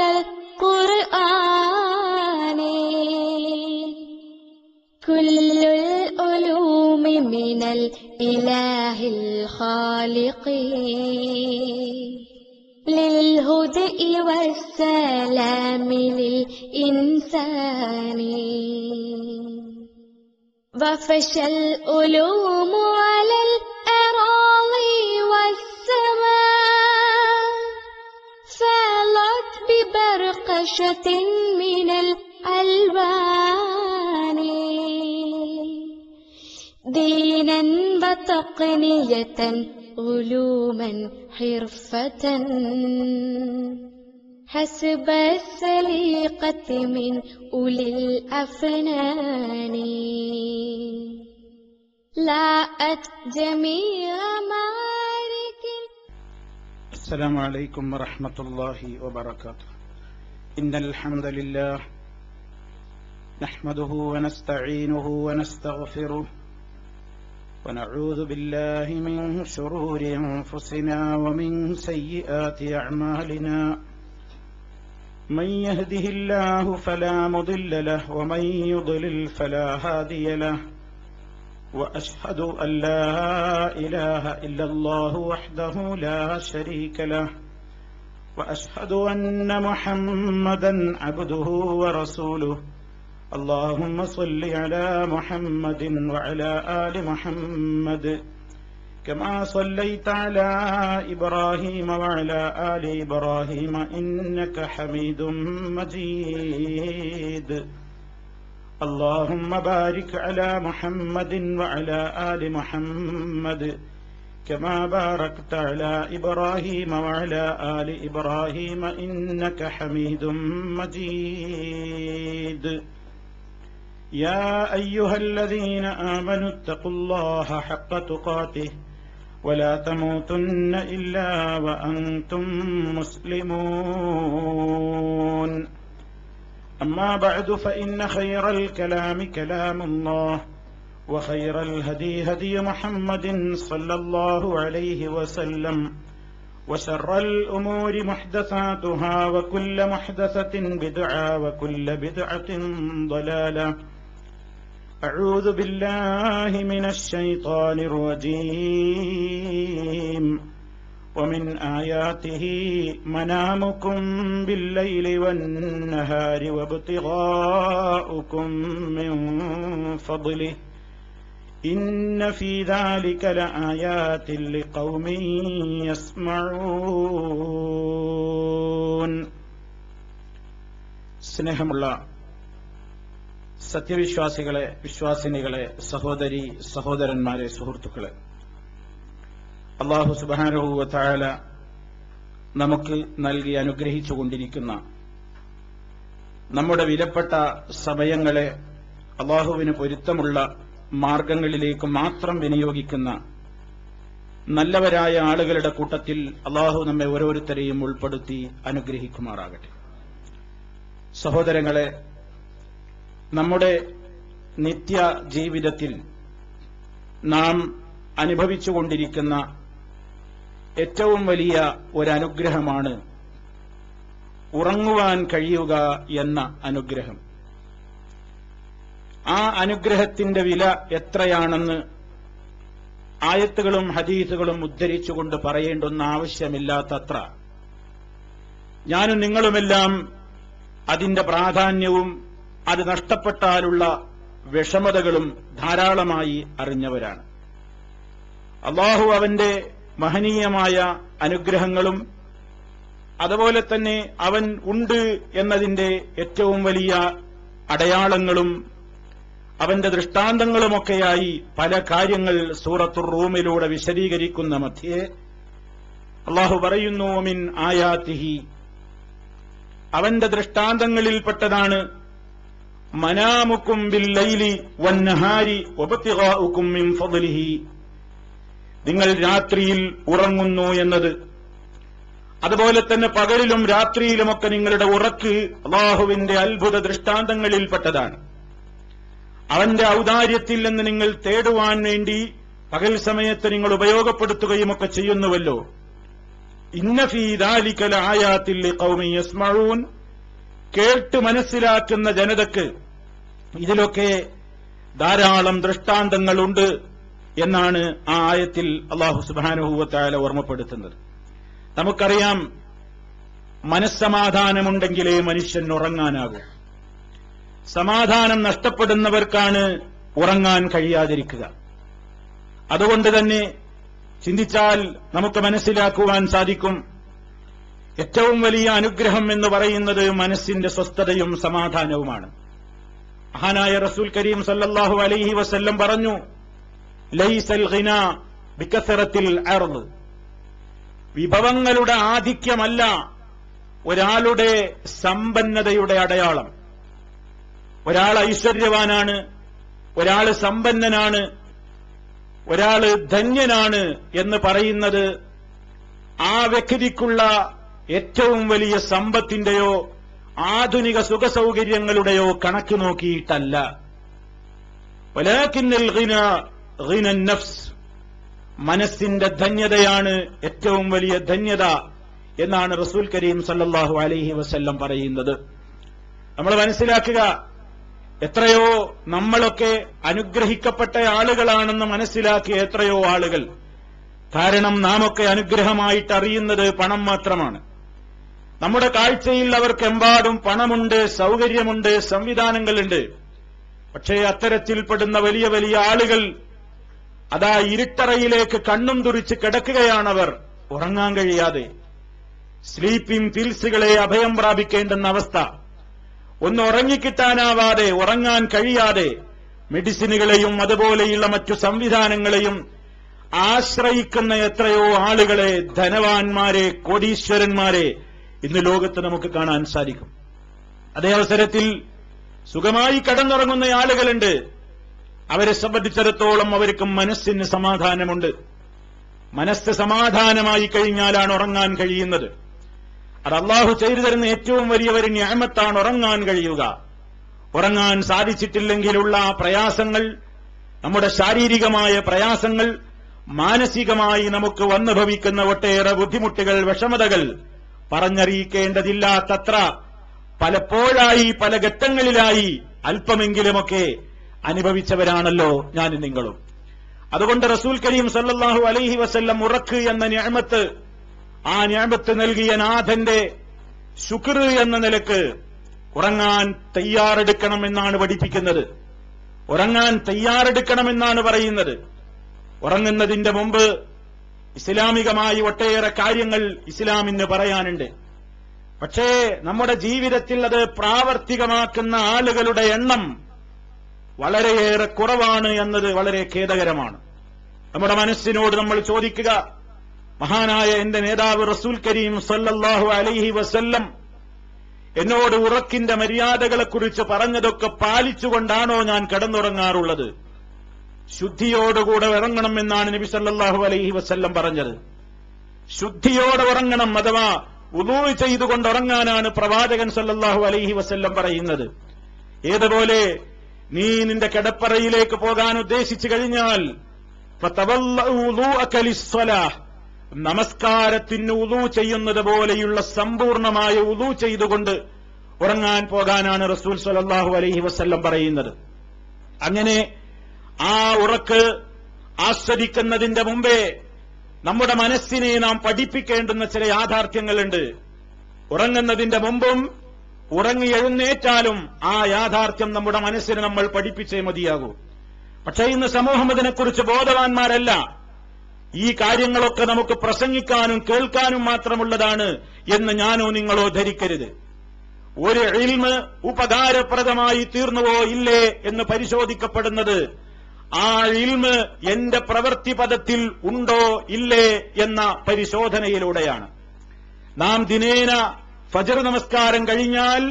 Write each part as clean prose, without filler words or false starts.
القرآن كل العلوم من الإله الخالق للهدى والسلام للإنسان وفشى العلوم على الأراضي والسماء فالت ببرقشة من الألوان دينا وتقنية علوما حرفة حسب السليقة من أولي الأفنان لاءت جميع معارك. السلام عليكم ورحمة الله وبركاته. إن الحمد لله نحمده ونستعينه ونستغفره ونعوذ بالله من شرور أنفسنا ومن سيئات أعمالنا من يهده الله فلا مضل له ومن يضلل فلا هادي له وأشهد أن لا إله إلا الله وحده لا شريك له وأشهد أن محمدا عبده ورسوله. اللهم صل على محمد وعلى آل محمد كما صليت على إبراهيم وعلى آل إبراهيم إنك حميد مجيد. اللهم بارك على محمد وعلى آل محمد كما باركت على إبراهيم وعلى آل إبراهيم إنك حميد مجيد. يا أيها الذين آمنوا اتقوا الله حق تقاته ولا تموتن إلا وأنتم مسلمون. أما بعد فإن خير الكلام كلام الله وخير الهدي هدي محمد صلى الله عليه وسلم وشر الأمور محدثاتها وكل محدثة بدعة وكل بدعة ضلالة. أعوذ بالله من الشيطان الرجيم. ومن آياته منامكم بالليل والنهار وابتغاؤكم من فضله إن في ذلك لآيات لقوم يسمعون. സ്നേഹമുള്ള സത്യവിശ്വാസികളെ, വിശ്വാസിനികളെ, സഹോദരി സഹോദരന്മാരെ, സുഹൃത്തുക്കളെ, അല്ലാഹു സുബ്ഹാനഹു വ തആല നമുക്ക് നൽകി അനുഗ്രഹിച്ചുകൊണ്ടിരിക്കുന്ന നമ്മുടെ വിലപ്പെട്ട സമയങ്ങളെ അല്ലാഹുവിന് പൊരുത്തമുള്ള മാർഗങ്ങളിലേക്ക് മാത്രം വിനിയോഗിക്കുന്ന നല്ലവരായ ആളുകളുടെ കൂട്ടത്തിൽ അല്ലാഹു നമ്മെ ഓരോരുത്തരെയും ഉൾപ്പെടുത്തി അനുഗ്രഹിക്കുമാറാകട്ടെ. സഹോദരങ്ങളെ, നമ്മുടെ നിത്യ ജീവിതത്തിൽ നാം അനുഭവിച്ചുകൊണ്ടിരിക്കുന്ന ഏറ്റവും വലിയ ഒരനുഗ്രഹമാണ് ഉറങ്ങുവാൻ കഴിയുക എന്ന അനുഗ്രഹം. ആ അനുഗ്രഹത്തിന്റെ വില എത്രയാണെന്ന് ആയത്തുകളും ഹദീസുകളും ഉദ്ധരിച്ചുകൊണ്ട് പറയേണ്ടുന്ന ആവശ്യമില്ലാത്തത്ര ഞാനും നിങ്ങളുമെല്ലാം അതിന്റെ പ്രാധാന്യവും അത് നഷ്ടപ്പെട്ടാലുള്ള വിഷമതകളും ധാരാളമായി അറിഞ്ഞവരാണ്. അല്ലാഹു അവന്റെ മഹനീയമായ അനുഗ്രഹങ്ങളും അതുപോലെ തന്നെ അവൻ ഉണ്ട് എന്നതിന്റെ ഏറ്റവും വലിയ അടയാളങ്ങളും അവന്റെ ദൃഷ്ടാന്തങ്ങളുമൊക്കെയായി പല കാര്യങ്ങൾ സൂറത്തുർ റൂമിലൂടെ വിശദീകരിക്കുന്ന മധ്യേ അല്ലാഹു പറയുന്നു, മിൻ ആയാതിഹി, അവന്റെ ദൃഷ്ടാന്തങ്ങളിൽപ്പെട്ടതാണ് മനാമുക്കും ബില്ലൈലി വന്നഹാരി വബ്തിഗാഉക്കും മിൻ ഫദ്ലിഹി, നിങ്ങൾ രാത്രിയിൽ ഉറങ്ങുന്നു എന്നത്. അതുപോലെ തന്നെ പകലിലും രാത്രിയിലുമൊക്കെ നിങ്ങളുടെ ഉറക്ക് അല്ലാഹുവിന്റെ അത്ഭുത ദൃഷ്ടാന്തങ്ങളിൽപ്പെട്ടതാണ്. അവന്റെ ഔദാര്യത്തിൽ നിന്ന് നിങ്ങൾ തേടുവാൻ വേണ്ടി പകൽ സമയത്ത് നിങ്ങൾ ഉപയോഗപ്പെടുത്തുകയുമൊക്കെ ചെയ്യുന്നുവല്ലോ. ഇന്ന ഫീ ദാലിക ലആയാത്തിൽ ലിഖൗമിൻ യസ്മഊൻ, കേട്ട് മനസ്സിലാക്കുന്ന ജനതക്ക് ഇതിലൊക്കെ ധാരാളം ദൃഷ്ടാന്തങ്ങളുണ്ട് എന്നാണ് ആ ആയത്തിൽ അല്ലാഹു സുബ്ഹാനഹു വ തആല ഓർമ്മപ്പെടുത്തുന്നത്. നമുക്കറിയാം, മനസ്സമാധാനമുണ്ടെങ്കിലേ മനുഷ്യൻ ഉറങ്ങാനാകൂ. സമാധാനം നഷ്ടപ്പെടുന്നവർക്കാണ് ഉറങ്ങാൻ കഴിയാതിരിക്കുക. അതുകൊണ്ട് തന്നെ ചിന്തിച്ചാൽ നമുക്ക് മനസ്സിലാക്കുവാൻ സാധിക്കും, ഏറ്റവും വലിയ അനുഗ്രഹം എന്ന് പറയുന്നത് മനസ്സിന്റെ സ്വസ്ഥതയും സമാധാനവുമാണ്. മഹാനായ റസൂൽ കരീം സല്ലല്ലാഹു അലൈഹി വസല്ലം പറഞ്ഞു, ലൈസൽ ഗിന ബികസറത്തിൽ അർദ്, വിഭവങ്ങളുടെ ആധിക്യമല്ല ഒരാളുടെ സമ്പന്നതയുടെ അടയാളം. ഒരാൾ ഐശ്വര്യവാനാണ്, ഒരാൾ സമ്പന്നനാണ്, ഒരാൾ ധന്യനാണ് എന്ന് പറയുന്നത് ആ വ്യക്തിക്കുള്ള ഏറ്റവും വലിയ സമ്പത്തിന്റെയോ ആധുനിക സുഖസൗകര്യങ്ങളുടെയോ കണക്ക് നോക്കിയിട്ടല്ല. വലാകിന്നൽ ഗിന ഗിനൻ നഫ്സ്, മനസ്സിന്റെ ധന്യതയാണ് ഏറ്റവും വലിയ ധന്യത എന്നാണ് റസൂൽ കരീം സല്ലല്ലാഹു അലൈഹി വസല്ലം പറയുന്നത്. നമ്മൾ മനസ്സിലാക്കുക, എത്രയോ നമ്മളൊക്കെ അനുഗ്രഹിക്കപ്പെട്ട ആളുകളാണെന്ന് മനസ്സിലാക്കിയ എത്രയോ ആളുകൾ. കാരണം നാമൊക്കെ അനുഗ്രഹമായിട്ട് അറിയുന്നത് പണം മാത്രമാണ്. നമ്മുടെ കാഴ്ചയിൽ അവർക്കെമ്പാടും പണമുണ്ട്, സൗകര്യമുണ്ട്, സംവിധാനങ്ങളുണ്ട്. പക്ഷേ അത്തരത്തിൽപ്പെടുന്ന വലിയ വലിയ ആളുകൾ അതാ ഇരുട്ടറയിലേക്ക് കണ്ണും തുറിച്ച് കിടക്കുകയാണവർ, ഉറങ്ങാൻ കഴിയാതെ. സ്ലീപ്പിംഗ് പിൽസുകളെ അഭയം പ്രാപിക്കേണ്ടുന്ന അവസ്ഥ. ഒന്ന് ഉറങ്ങിക്കിട്ടാനാവാതെ, ഉറങ്ങാൻ കഴിയാതെ മെഡിസിനുകളെയും അതുപോലെയുള്ള മറ്റു സംവിധാനങ്ങളെയും ആശ്രയിക്കുന്ന എത്രയോ ആളുകളെ, ധനവാന്മാരെ, കോടീശ്വരന്മാരെ ഇന്ന് ലോകത്ത് നമുക്ക് കാണാൻ സാധിക്കും. അതേ അവസരത്തിൽ സുഖമായി കടന്നുറങ്ങുന്ന ആളുകളുണ്ട്. അവരെ സംബന്ധിച്ചിടത്തോളം അവർക്ക് മനസ്സിന് സമാധാനമുണ്ട്. മനസ്സ് സമാധാനമായി കഴിഞ്ഞാലാണ് ഉറങ്ങാൻ കഴിയുന്നത്. അത് അള്ളാഹു ചെയ്തു തരുന്ന ഏറ്റവും വലിയ ഒരു നിഅമത്താണ് ഉറങ്ങാൻ കഴിയുക. ഉറങ്ങാൻ സാധിച്ചിട്ടില്ലെങ്കിലുള്ള പ്രയാസങ്ങൾ, നമ്മുടെ ശാരീരികമായ പ്രയാസങ്ങൾ, മാനസികമായി നമുക്ക് വന്നു ഭവിക്കുന്ന ഒട്ടേറെ ബുദ്ധിമുട്ടുകൾ, വിഷമതകൾ പറഞ്ഞറിയിക്കേണ്ടതില്ലാത്തത്ര പലപ്പോഴായി, പല ഘട്ടങ്ങളിലായി അല്പമെങ്കിലുമൊക്കെ അനുഭവിച്ചവരാണല്ലോ ഞാനും നിങ്ങളും. അതുകൊണ്ട് റസൂൽ കരീം സല്ലല്ലാഹു അലൈഹി വസല്ലം ഉറക്ക് എന്ന നിഅമത്ത്, ആ നിഅമത്ത് നൽകിയ നാഥന്റെ ശുക്ർ എന്ന നിലക്ക് ഉറങ്ങാൻ തയ്യാറെടുക്കണമെന്നാണ് പഠിപ്പിക്കുന്നത്. ഉറങ്ങാൻ തയ്യാറെടുക്കണമെന്നാണ് പറയുന്നത്. ഉറങ്ങുന്നതിന്റെ മുമ്പ് ഇസ്ലാമികമായി ഒട്ടേറെ കാര്യങ്ങൾ ഇസ്ലാമിന് പറയാനുണ്ട്. പക്ഷേ നമ്മുടെ ജീവിതത്തിൽ അത് പ്രാവർത്തികമാക്കുന്ന ആളുകളുടെ എണ്ണം വളരെയേറെ കുറവാണ് എന്നത് വളരെ ഖേദകരമാണ്. നമ്മുടെ മനസ്സിനോട് നമ്മൾ ചോദിക്കുക, മഹാനായ എന്റെ നേതാവ് റസൂൽ കരീം സല്ലല്ലാഹു അലൈഹി വസല്ലം എന്നോട് ഉറക്കിന്റെ മര്യാദകളെക്കുറിച്ച് പറഞ്ഞതൊക്കെ പാലിച്ചുകൊണ്ടാണോ ഞാൻ കിടന്നുറങ്ങാറുള്ളത്? ശുദ്ധിയോടുകൂടെ ഉറങ്ങണമെന്നാണ് നബി സല്ലല്ലാഹു അലൈഹി വസല്ലം പറഞ്ഞത്. ശുദ്ധിയോടെ ഉറങ്ങണം, അഥവാ വുളൂ ചെയ്തുകൊണ്ട് ഉറങ്ങാനാണ് പ്രവാചകൻ സല്ലല്ലാഹു അലൈഹി വസല്ലം പറയുന്നത്. ഏതുപോലെ നീ നിന്റെ കിടപ്പറയിലേക്ക് പോകാൻ ഉദ്ദേശിച്ചു കഴിഞ്ഞാൽ നമസ്കാരത്തിന് വുളൂ ചെയ്യുന്നത് പോലെയുള്ള സമ്പൂർണമായ വുളൂ ചെയ്തുകൊണ്ട് ഉറങ്ങാൻ പോകാനാണ് റസൂൽ സല്ലല്ലാഹു അലൈഹി വസല്ലം പറയുന്നത്. അങ്ങനെ ആ ഉറക്ക് ആസ്വദിക്കുന്നതിന്റെ മുമ്പേ നമ്മുടെ മനസ്സിനെ നാം പഠിപ്പിക്കേണ്ടുന്ന ചില യാഥാർത്ഥ്യങ്ങളുണ്ട്. ഉറങ്ങുന്നതിന്റെ മുമ്പും ഉറങ്ങി എഴുന്നേറ്റാലും ആ യാഥാർത്ഥ്യം നമ്മുടെ മനസ്സിനെ നമ്മൾ പഠിപ്പിച്ചേ മതിയാകൂ. പക്ഷേ ഇന്ന് സമൂഹം ഇതിനെക്കുറിച്ച് ബോധവാന്മാരല്ല. ഈ കാര്യങ്ങളൊക്കെ നമുക്ക് പ്രസംഗിക്കാനും കേൾക്കാനും മാത്രമുള്ളതാണ് എന്ന് ഞാനോ നിങ്ങളോ ധരിക്കരുത്. ഒരു ഇൽമ് ഉപകാരപ്രദമായി തീർന്നുവോ ഇല്ലേ എന്ന് പരിശോധിക്കപ്പെടുന്നത് ആ ഇൽമ് എന്റെ പ്രവൃത്തി പദത്തിൽ ഉണ്ടോ ഇല്ലേ എന്ന പരിശോധനയിലൂടെയാണ്. നാം ദിനേന ഫജ്ർ നമസ്കാരം കഴിഞ്ഞാൽ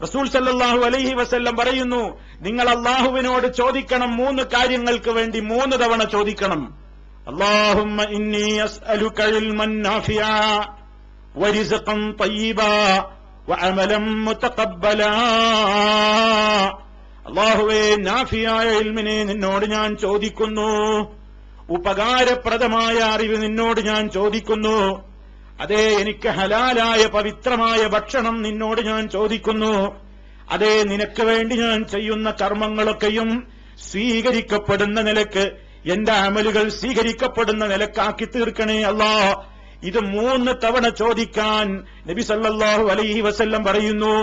റസൂൽ സല്ലല്ലാഹു അലൈഹി വസല്ലം പറയുന്നു, നിങ്ങൾ അല്ലാഹുവിനോട് ചോദിക്കണം, 3 കാര്യങ്ങൾക്ക് വേണ്ടി 3 തവണ ചോദിക്കണം. അല്ലാഹുമ്മ ഇന്നി അസ്അലുക ഇൽമൻ നാഫിഅ വറിസ്ഖൻ തയ്യിബാ വഅമലൻ മുതഖബ്ബലാ. അല്ലാഹുവേ, നാഫിയായ ഇൽമിനെ നിന്നോട് ഞാൻ ചോദിക്കുന്നു, ഉപകാരപ്രദമായ അറിവ് നിന്നോട് ഞാൻ ചോദിക്കുന്നു, അതേ എനിക്ക് ഹലാലായ പവിത്രമായ ഭക്ഷണം നിന്നോട് ഞാൻ ചോദിക്കുന്നു. അതേ നിനക്ക് വേണ്ടി ഞാൻ ചെയ്യുന്ന കർമ്മങ്ങളൊക്കെയും സ്വീകരിക്കപ്പെടുന്ന നിലക്ക്, എന്റെ അമലുകൾ സ്വീകരിക്കപ്പെടുന്ന നിലക്കാക്കി തീർക്കണേ അല്ലാ. ഇത് 3 തവണ ചോദിക്കാൻ നബി സല്ലല്ലാഹു അലൈഹി വസല്ലം പറയുന്നു.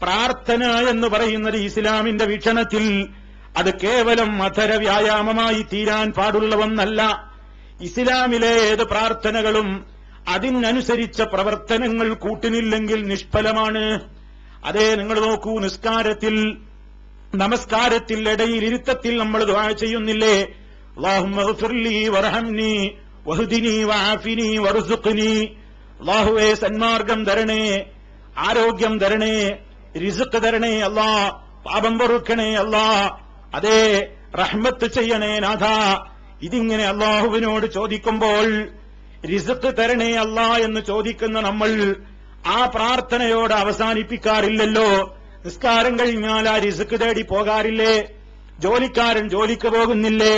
പ്രാർത്ഥന എന്ന് പറയുന്നത് ഇസ്ലാമിന്റെ വീക്ഷണത്തിൽ അത് കേവലം അധര വ്യായാമമായി തീരാൻ പാടുള്ള ഒന്നല്ല. ഇസ്ലാമിലെ ഏത് പ്രാർത്ഥനകളും അതിനനുസരിച്ച പ്രവർത്തനങ്ങൾ കൂട്ടിനില്ലെങ്കിൽ നിഷ്ഫലമാണ്. അതേ നിങ്ങൾ നോക്കൂ, നമസ്കാരത്തിൽ ഇടയിൽ ഇരുത്തത്തിൽ നമ്മൾ ദുആ ചെയ്യുന്നില്ലേ? അല്ലാഹുമ്മ ഗ്ഫിർലി വർഹംനി വഹ്ദിനി വആഫിനി വർസുഖ്നി. അല്ലാഹുവേ സന്മാർഗം തരണേ, ആരോഗ്യം തരണേ, റിസ്ക് തരണേ അല്ലാ, പാപം പൊറുക്കണേ അല്ലാ, അതേ റഹ്മത്ത് ചെയ്യണേ നാഥാ. ഇതിങ്ങനെ അല്ലാഹുവിനോട് ചോദിക്കുമ്പോൾ റിസ്ക് തരണേ അല്ലാ എന്ന് ചോദിക്കുന്ന നമ്മൾ ആ പ്രാർത്ഥനയോട് അവസാനിപ്പിക്കാറില്ലല്ലോ. നിസ്കാരം കഴിഞ്ഞാൽ ആ റിസ്ക് തേടി പോകാറില്ലേ? ജോലിക്കാരൻ ജോലിക്ക് പോകുന്നില്ലേ?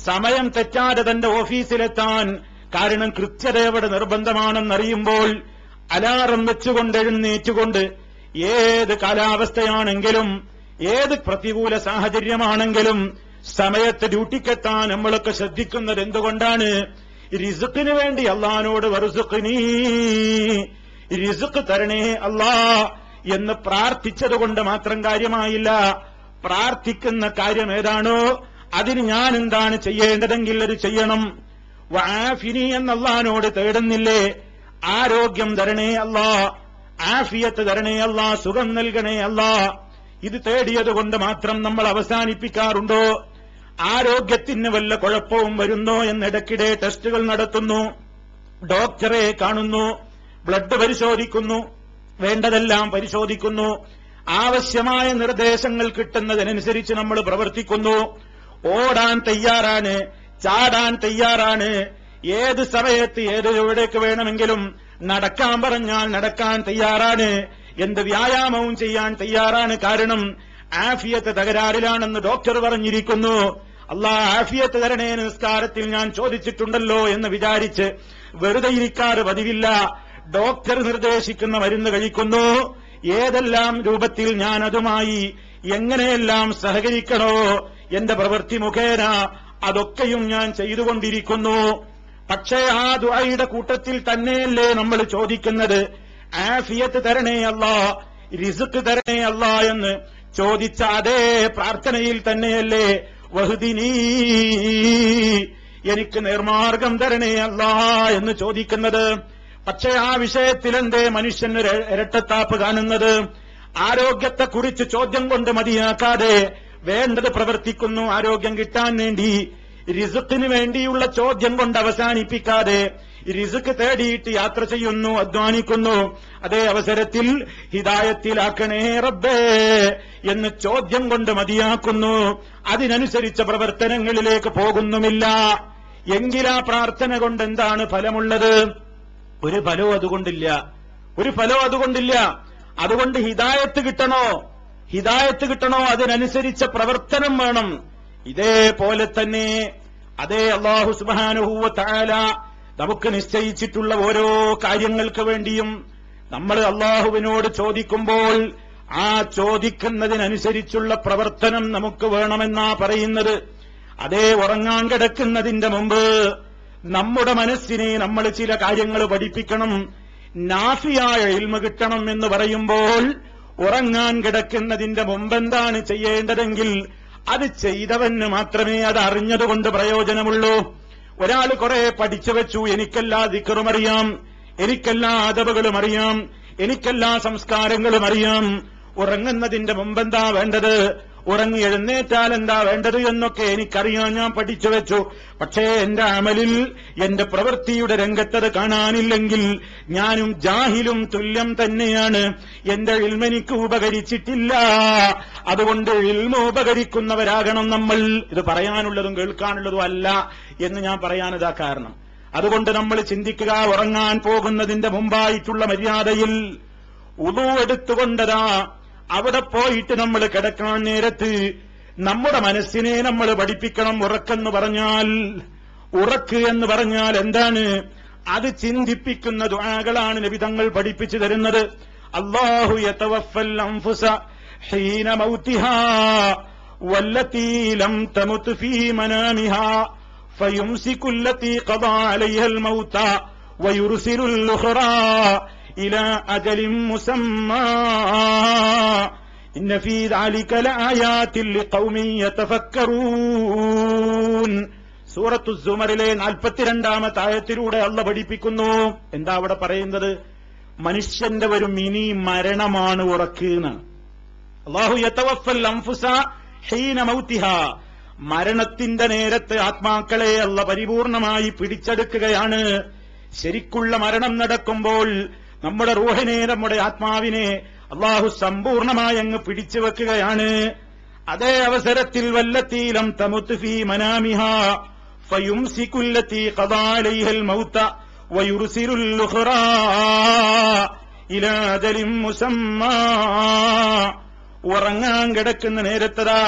സമയം തെറ്റാതെ തന്റെ ഓഫീസിലെത്താൻ, കാരണം കൃത്യതയോടെ നിർബന്ധമാണെന്നറിയുമ്പോൾ അലാറം വെച്ചുകൊണ്ട് എഴുന്നേറ്റുകൊണ്ട് ഏത് കാലാവസ്ഥയാണെങ്കിലും ഏത് പ്രതികൂല സാഹചര്യമാണെങ്കിലും സമയത്ത് ഡ്യൂട്ടിക്കെത്താൻ നമ്മളൊക്കെ ശ്രദ്ധിക്കുന്നത് എന്തുകൊണ്ടാണ്? റിസ്ക്കിന് വേണ്ടി അല്ലാഹുവോട് വർസുഖ്നി, റിസ്ക് തരണേ അല്ലാ എന്ന് പ്രാർത്ഥിച്ചതുകൊണ്ട് മാത്രം കാര്യമായില്ല. പ്രാർത്ഥിക്കുന്ന കാര്യം ഏതാണോ അതിന് ഞാൻ എന്താണ് ചെയ്യേണ്ടതെങ്കിൽ അത് ചെയ്യണം. വആഫിനി എന്ന് അല്ലാഹുവോട് തേടുന്നില്ലേ? ആരോഗ്യം തരണേ അല്ലാ, ആഫിയത്ത് തരണേ അല്ലാ, സുഖം നൽകണേ അല്ലാ. ഇത് തേടിയതുകൊണ്ട് മാത്രം നമ്മൾ അവസാനിപ്പിക്കാറുണ്ടോ? ആരോഗ്യത്തിന് വല്ല കുഴപ്പവും വരുന്നോ എന്നിടയ്ക്കിടെ ടെസ്റ്റുകൾ നടത്തുന്നു, ഡോക്ടറെ കാണുന്നു, ബ്ലഡ് പരിശോധിക്കുന്നു, വേണ്ടതെല്ലാം പരിശോധിക്കുന്നു. ആവശ്യമായ നിർദ്ദേശങ്ങൾ കിട്ടുന്നതിനനുസരിച്ച് നമ്മൾ പ്രവർത്തിക്കുന്നു. ഓടാൻ തയ്യാറാണ്, ചാടാൻ തയ്യാറാണ്, ഏത് സമയത്ത് ഏത് എവിടേക്ക് വേണമെങ്കിലും നടക്കാൻ പറഞ്ഞാൽ നടക്കാൻ തയ്യാറാണ്, എന്ത് വ്യായാമവും ചെയ്യാൻ തയ്യാറാണ്. കാരണം ആഫിയത്ത് തകരാറിലാണെന്ന് ഡോക്ടർ പറഞ്ഞിരിക്കുന്നു. അല്ലാഹ് ആഫിയത്ത് തരണേ നിസ്കാരത്തിൽ ഞാൻ ചോദിച്ചിട്ടുണ്ടല്ലോ എന്ന് വിചാരിച്ച് വെറുതെ ഇരിക്കാറ് പതിവില്ല. ഡോക്ടർ നിർദ്ദേശിക്കുന്ന മരുന്ന് കഴിക്കുന്നു. ഏതെല്ലാം രൂപത്തിൽ ഞാൻ അതുമായി എങ്ങനെയെല്ലാം സഹകരിക്കണോ എന്റെ പ്രവൃത്തി മുഖേന അതൊക്കെയും ഞാൻ ചെയ്തുകൊണ്ടിരിക്കുന്നു. പക്ഷേ ആ ദുആയുടെ കൂട്ടത്തിൽ തന്നെയല്ലേ നമ്മൾ ചോദിക്കുന്നത്, ആഫിയത്ത് തരണേ അല്ലാ, റിസ്ക് തരണേ അല്ലാ എന്ന് ചോദിച്ച അതേ പ്രാർത്ഥനയിൽ തന്നെയല്ലേ വഹ്ദിനി, എനിക്ക് നേർമാർഗം തരണേ അല്ലാ എന്ന് ചോദിക്കുന്നത്. പക്ഷേ ആ വിഷയത്തിൽ എന്തേ മനുഷ്യൻ ഇരട്ടത്താപ്പ് കാണുന്നത്? ആരോഗ്യത്തെക്കുറിച്ച് ചോദ്യം കൊണ്ട് മതിയാക്കാതെ വേണ്ടത് പ്രവർത്തിക്കുന്നു ആരോഗ്യം കിട്ടാൻ വേണ്ടി. റിസ്ക്കിന് വേണ്ടിയുള്ള ചോദ്യം കൊണ്ട് അവസാനിപ്പിക്കാതെ റിസ്ക് തേടിയിട്ട് യാത്ര ചെയ്യുന്നു, അധ്വാനിക്കുന്നു. അതേ അവസരത്തിൽ ഹിദായത്തിലാക്കണേ റബ്ബേ എന്ന് ചോദ്യം കൊണ്ട് മതിയാക്കുന്നു. അതിനനുസരിച്ച പ്രവർത്തനങ്ങളിലേക്ക് പോകുന്നുമില്ല. എങ്കിലാ പ്രാർത്ഥന കൊണ്ട് എന്താണ് ഫലമുള്ളത്? ഒരു ഫലവും അതുകൊണ്ടില്ല, ഒരു ഫലവും അതുകൊണ്ടില്ല. അതുകൊണ്ട് ഹിദായത്ത് കിട്ടണോ അതിനനുസരിച്ച പ്രവർത്തനം വേണം. ഇതേപോലെ തന്നെ അതേ അല്ലാഹു സുബ്ഹാനഹു വ തആല നമുക്ക് നിശ്ചയിച്ചിട്ടുള്ള ഓരോ കാര്യങ്ങൾക്ക് വേണ്ടിയും നമ്മൾ അല്ലാഹുവിനോട് ചോദിക്കുമ്പോൾ ആ ചോദിക്കുന്നതിനനുസരിച്ചുള്ള പ്രവർത്തനം നമുക്ക് വേണമെന്നാ പറയുന്നത്. അതേ ഉറങ്ങാൻ കിടക്കുന്നതിന്റെ മുമ്പ് നമ്മുടെ മനസ്സിനെ നമ്മൾ ചില കാര്യങ്ങൾ പഠിപ്പിക്കണം. നാഫിയായ ഇൽമ് കിട്ടണം എന്ന് പറയുമ്പോൾ ഉറങ്ങാൻ കിടക്കുന്നതിന്റെ മുമ്പെന്താണ് ചെയ്യേണ്ടതെങ്കിൽ അത് ചെയ്തവന് മാത്രമേ അത് അറിഞ്ഞതുകൊണ്ട് പ്രയോജനമുള്ളൂ. ഒരാൾ കുറെ പഠിച്ചു വെച്ചു, എനിക്കെല്ലാ ദിക്റും അറിയാം, എനിക്കെല്ലാ അദബുകളും അറിയാം, എനിക്കെല്ലാ സംസ്കാരങ്ങളും അറിയാം, ഉറങ്ങുന്നതിന്റെ മുമ്പെന്താ വേണ്ടത്, ഉറങ്ങി എഴുന്നേറ്റാൽ എന്താ വേണ്ടത് എന്നൊക്കെ എനിക്കറിയാൻ, ഞാൻ പഠിച്ചു വെച്ചു. പക്ഷേ എന്റെ അമലിൽ എന്റെ പ്രവൃത്തിയുടെ രംഗത്തത് കാണാനില്ലെങ്കിൽ ഞാനും ജാഹിലും തുല്യം തന്നെയാണ്. എന്റെ ഇൽമ എനിക്ക് ഉപകരിച്ചിട്ടില്ല. അതുകൊണ്ട് ഇൽമ ഉപകരിക്കുന്നവരാകണം നമ്മൾ. ഇത് പറയാനുള്ളതും കേൾക്കാനുള്ളതും അല്ല എന്ന് ഞാൻ പറയാനതാ കാരണം. അതുകൊണ്ട് നമ്മൾ ചിന്തിക്കുക, ഉറങ്ങാൻ പോകുന്നതിന്റെ മുമ്പായിട്ടുള്ള മര്യാദയിൽ ഉളു എടുത്തുകൊണ്ടതാ അവിടെ പോയിട്ട് നമ്മൾ കിടക്കാൻ നേരത്ത് നമ്മുടെ മനസ്സിനെ നമ്മൾ പഠിപ്പിക്കണം. ഉറക്ക് എന്ന് പറഞ്ഞാൽ എന്താണ്? അത് ചിന്തിപ്പിക്കുന്ന ദുആകളാണ് നബി തങ്ങൾ പഠിപ്പിച്ചു തരുന്നത്. അല്ലാഹു യതവഫൽ അൻഫുസ ഹീന മൗതിഹാ വല്ലതീ ലം തമുത് ഫീ മനാമിഹാ ഫയുംസികു അല്ലതീ ഖദാ അലൈഹൽ മൗത വയുർസിലുൽ ഉഖറാ ഇലാ അജലിൻ മുസമ്മാ ഇന്ന ഫീ ദാലിക ലആയാതിൻ ലിഖൗമിൻ യതഫക്കറൂൻ. സൂറത്തു സുമറിലെ 42-ാമത്തെ ആയത്തിലൂടെ അള്ളാഹ് പഠിപ്പിക്കുന്നു. എന്താ അവിടെ പറയുന്നത്? മനുഷ്യന്റെ ഒരു മിനി മരണമാണ് ഉറക്കുന്ന. അല്ലാഹു യതവഫൽ അൻഫുസ ഹീന മൗതിഹാ, മരണത്തിന്റെ നേരത്ത് ആത്മാക്കളെ അള്ളാഹ് പരിപൂർണമായി പിടിച്ചെടുക്കുകയാണ്. ശരിക്കുള്ള മരണം നടക്കുമ്പോൾ നമ്മുടെ റൂഹിനെ, നമ്മുടെ ആത്മാവിനെ അള്ളാഹു സമ്പൂർണമായി അങ്ങ് പിടിച്ചു വെക്കുകയാണ്. അതേ അവസരത്തിൽ വല്ലതീ ലം തമുത് ഫീ മനാമിഹാ ഫയുംസികു അല്ലതീ ഖദാ അലൈഹൽ മൗത വയുർസിലുൽ ഉഖറാ ഇലാ അജലിൻ മുസമ്മാ. ഉറങ്ങാൻ കിടക്കുന്ന നേരത്തതാ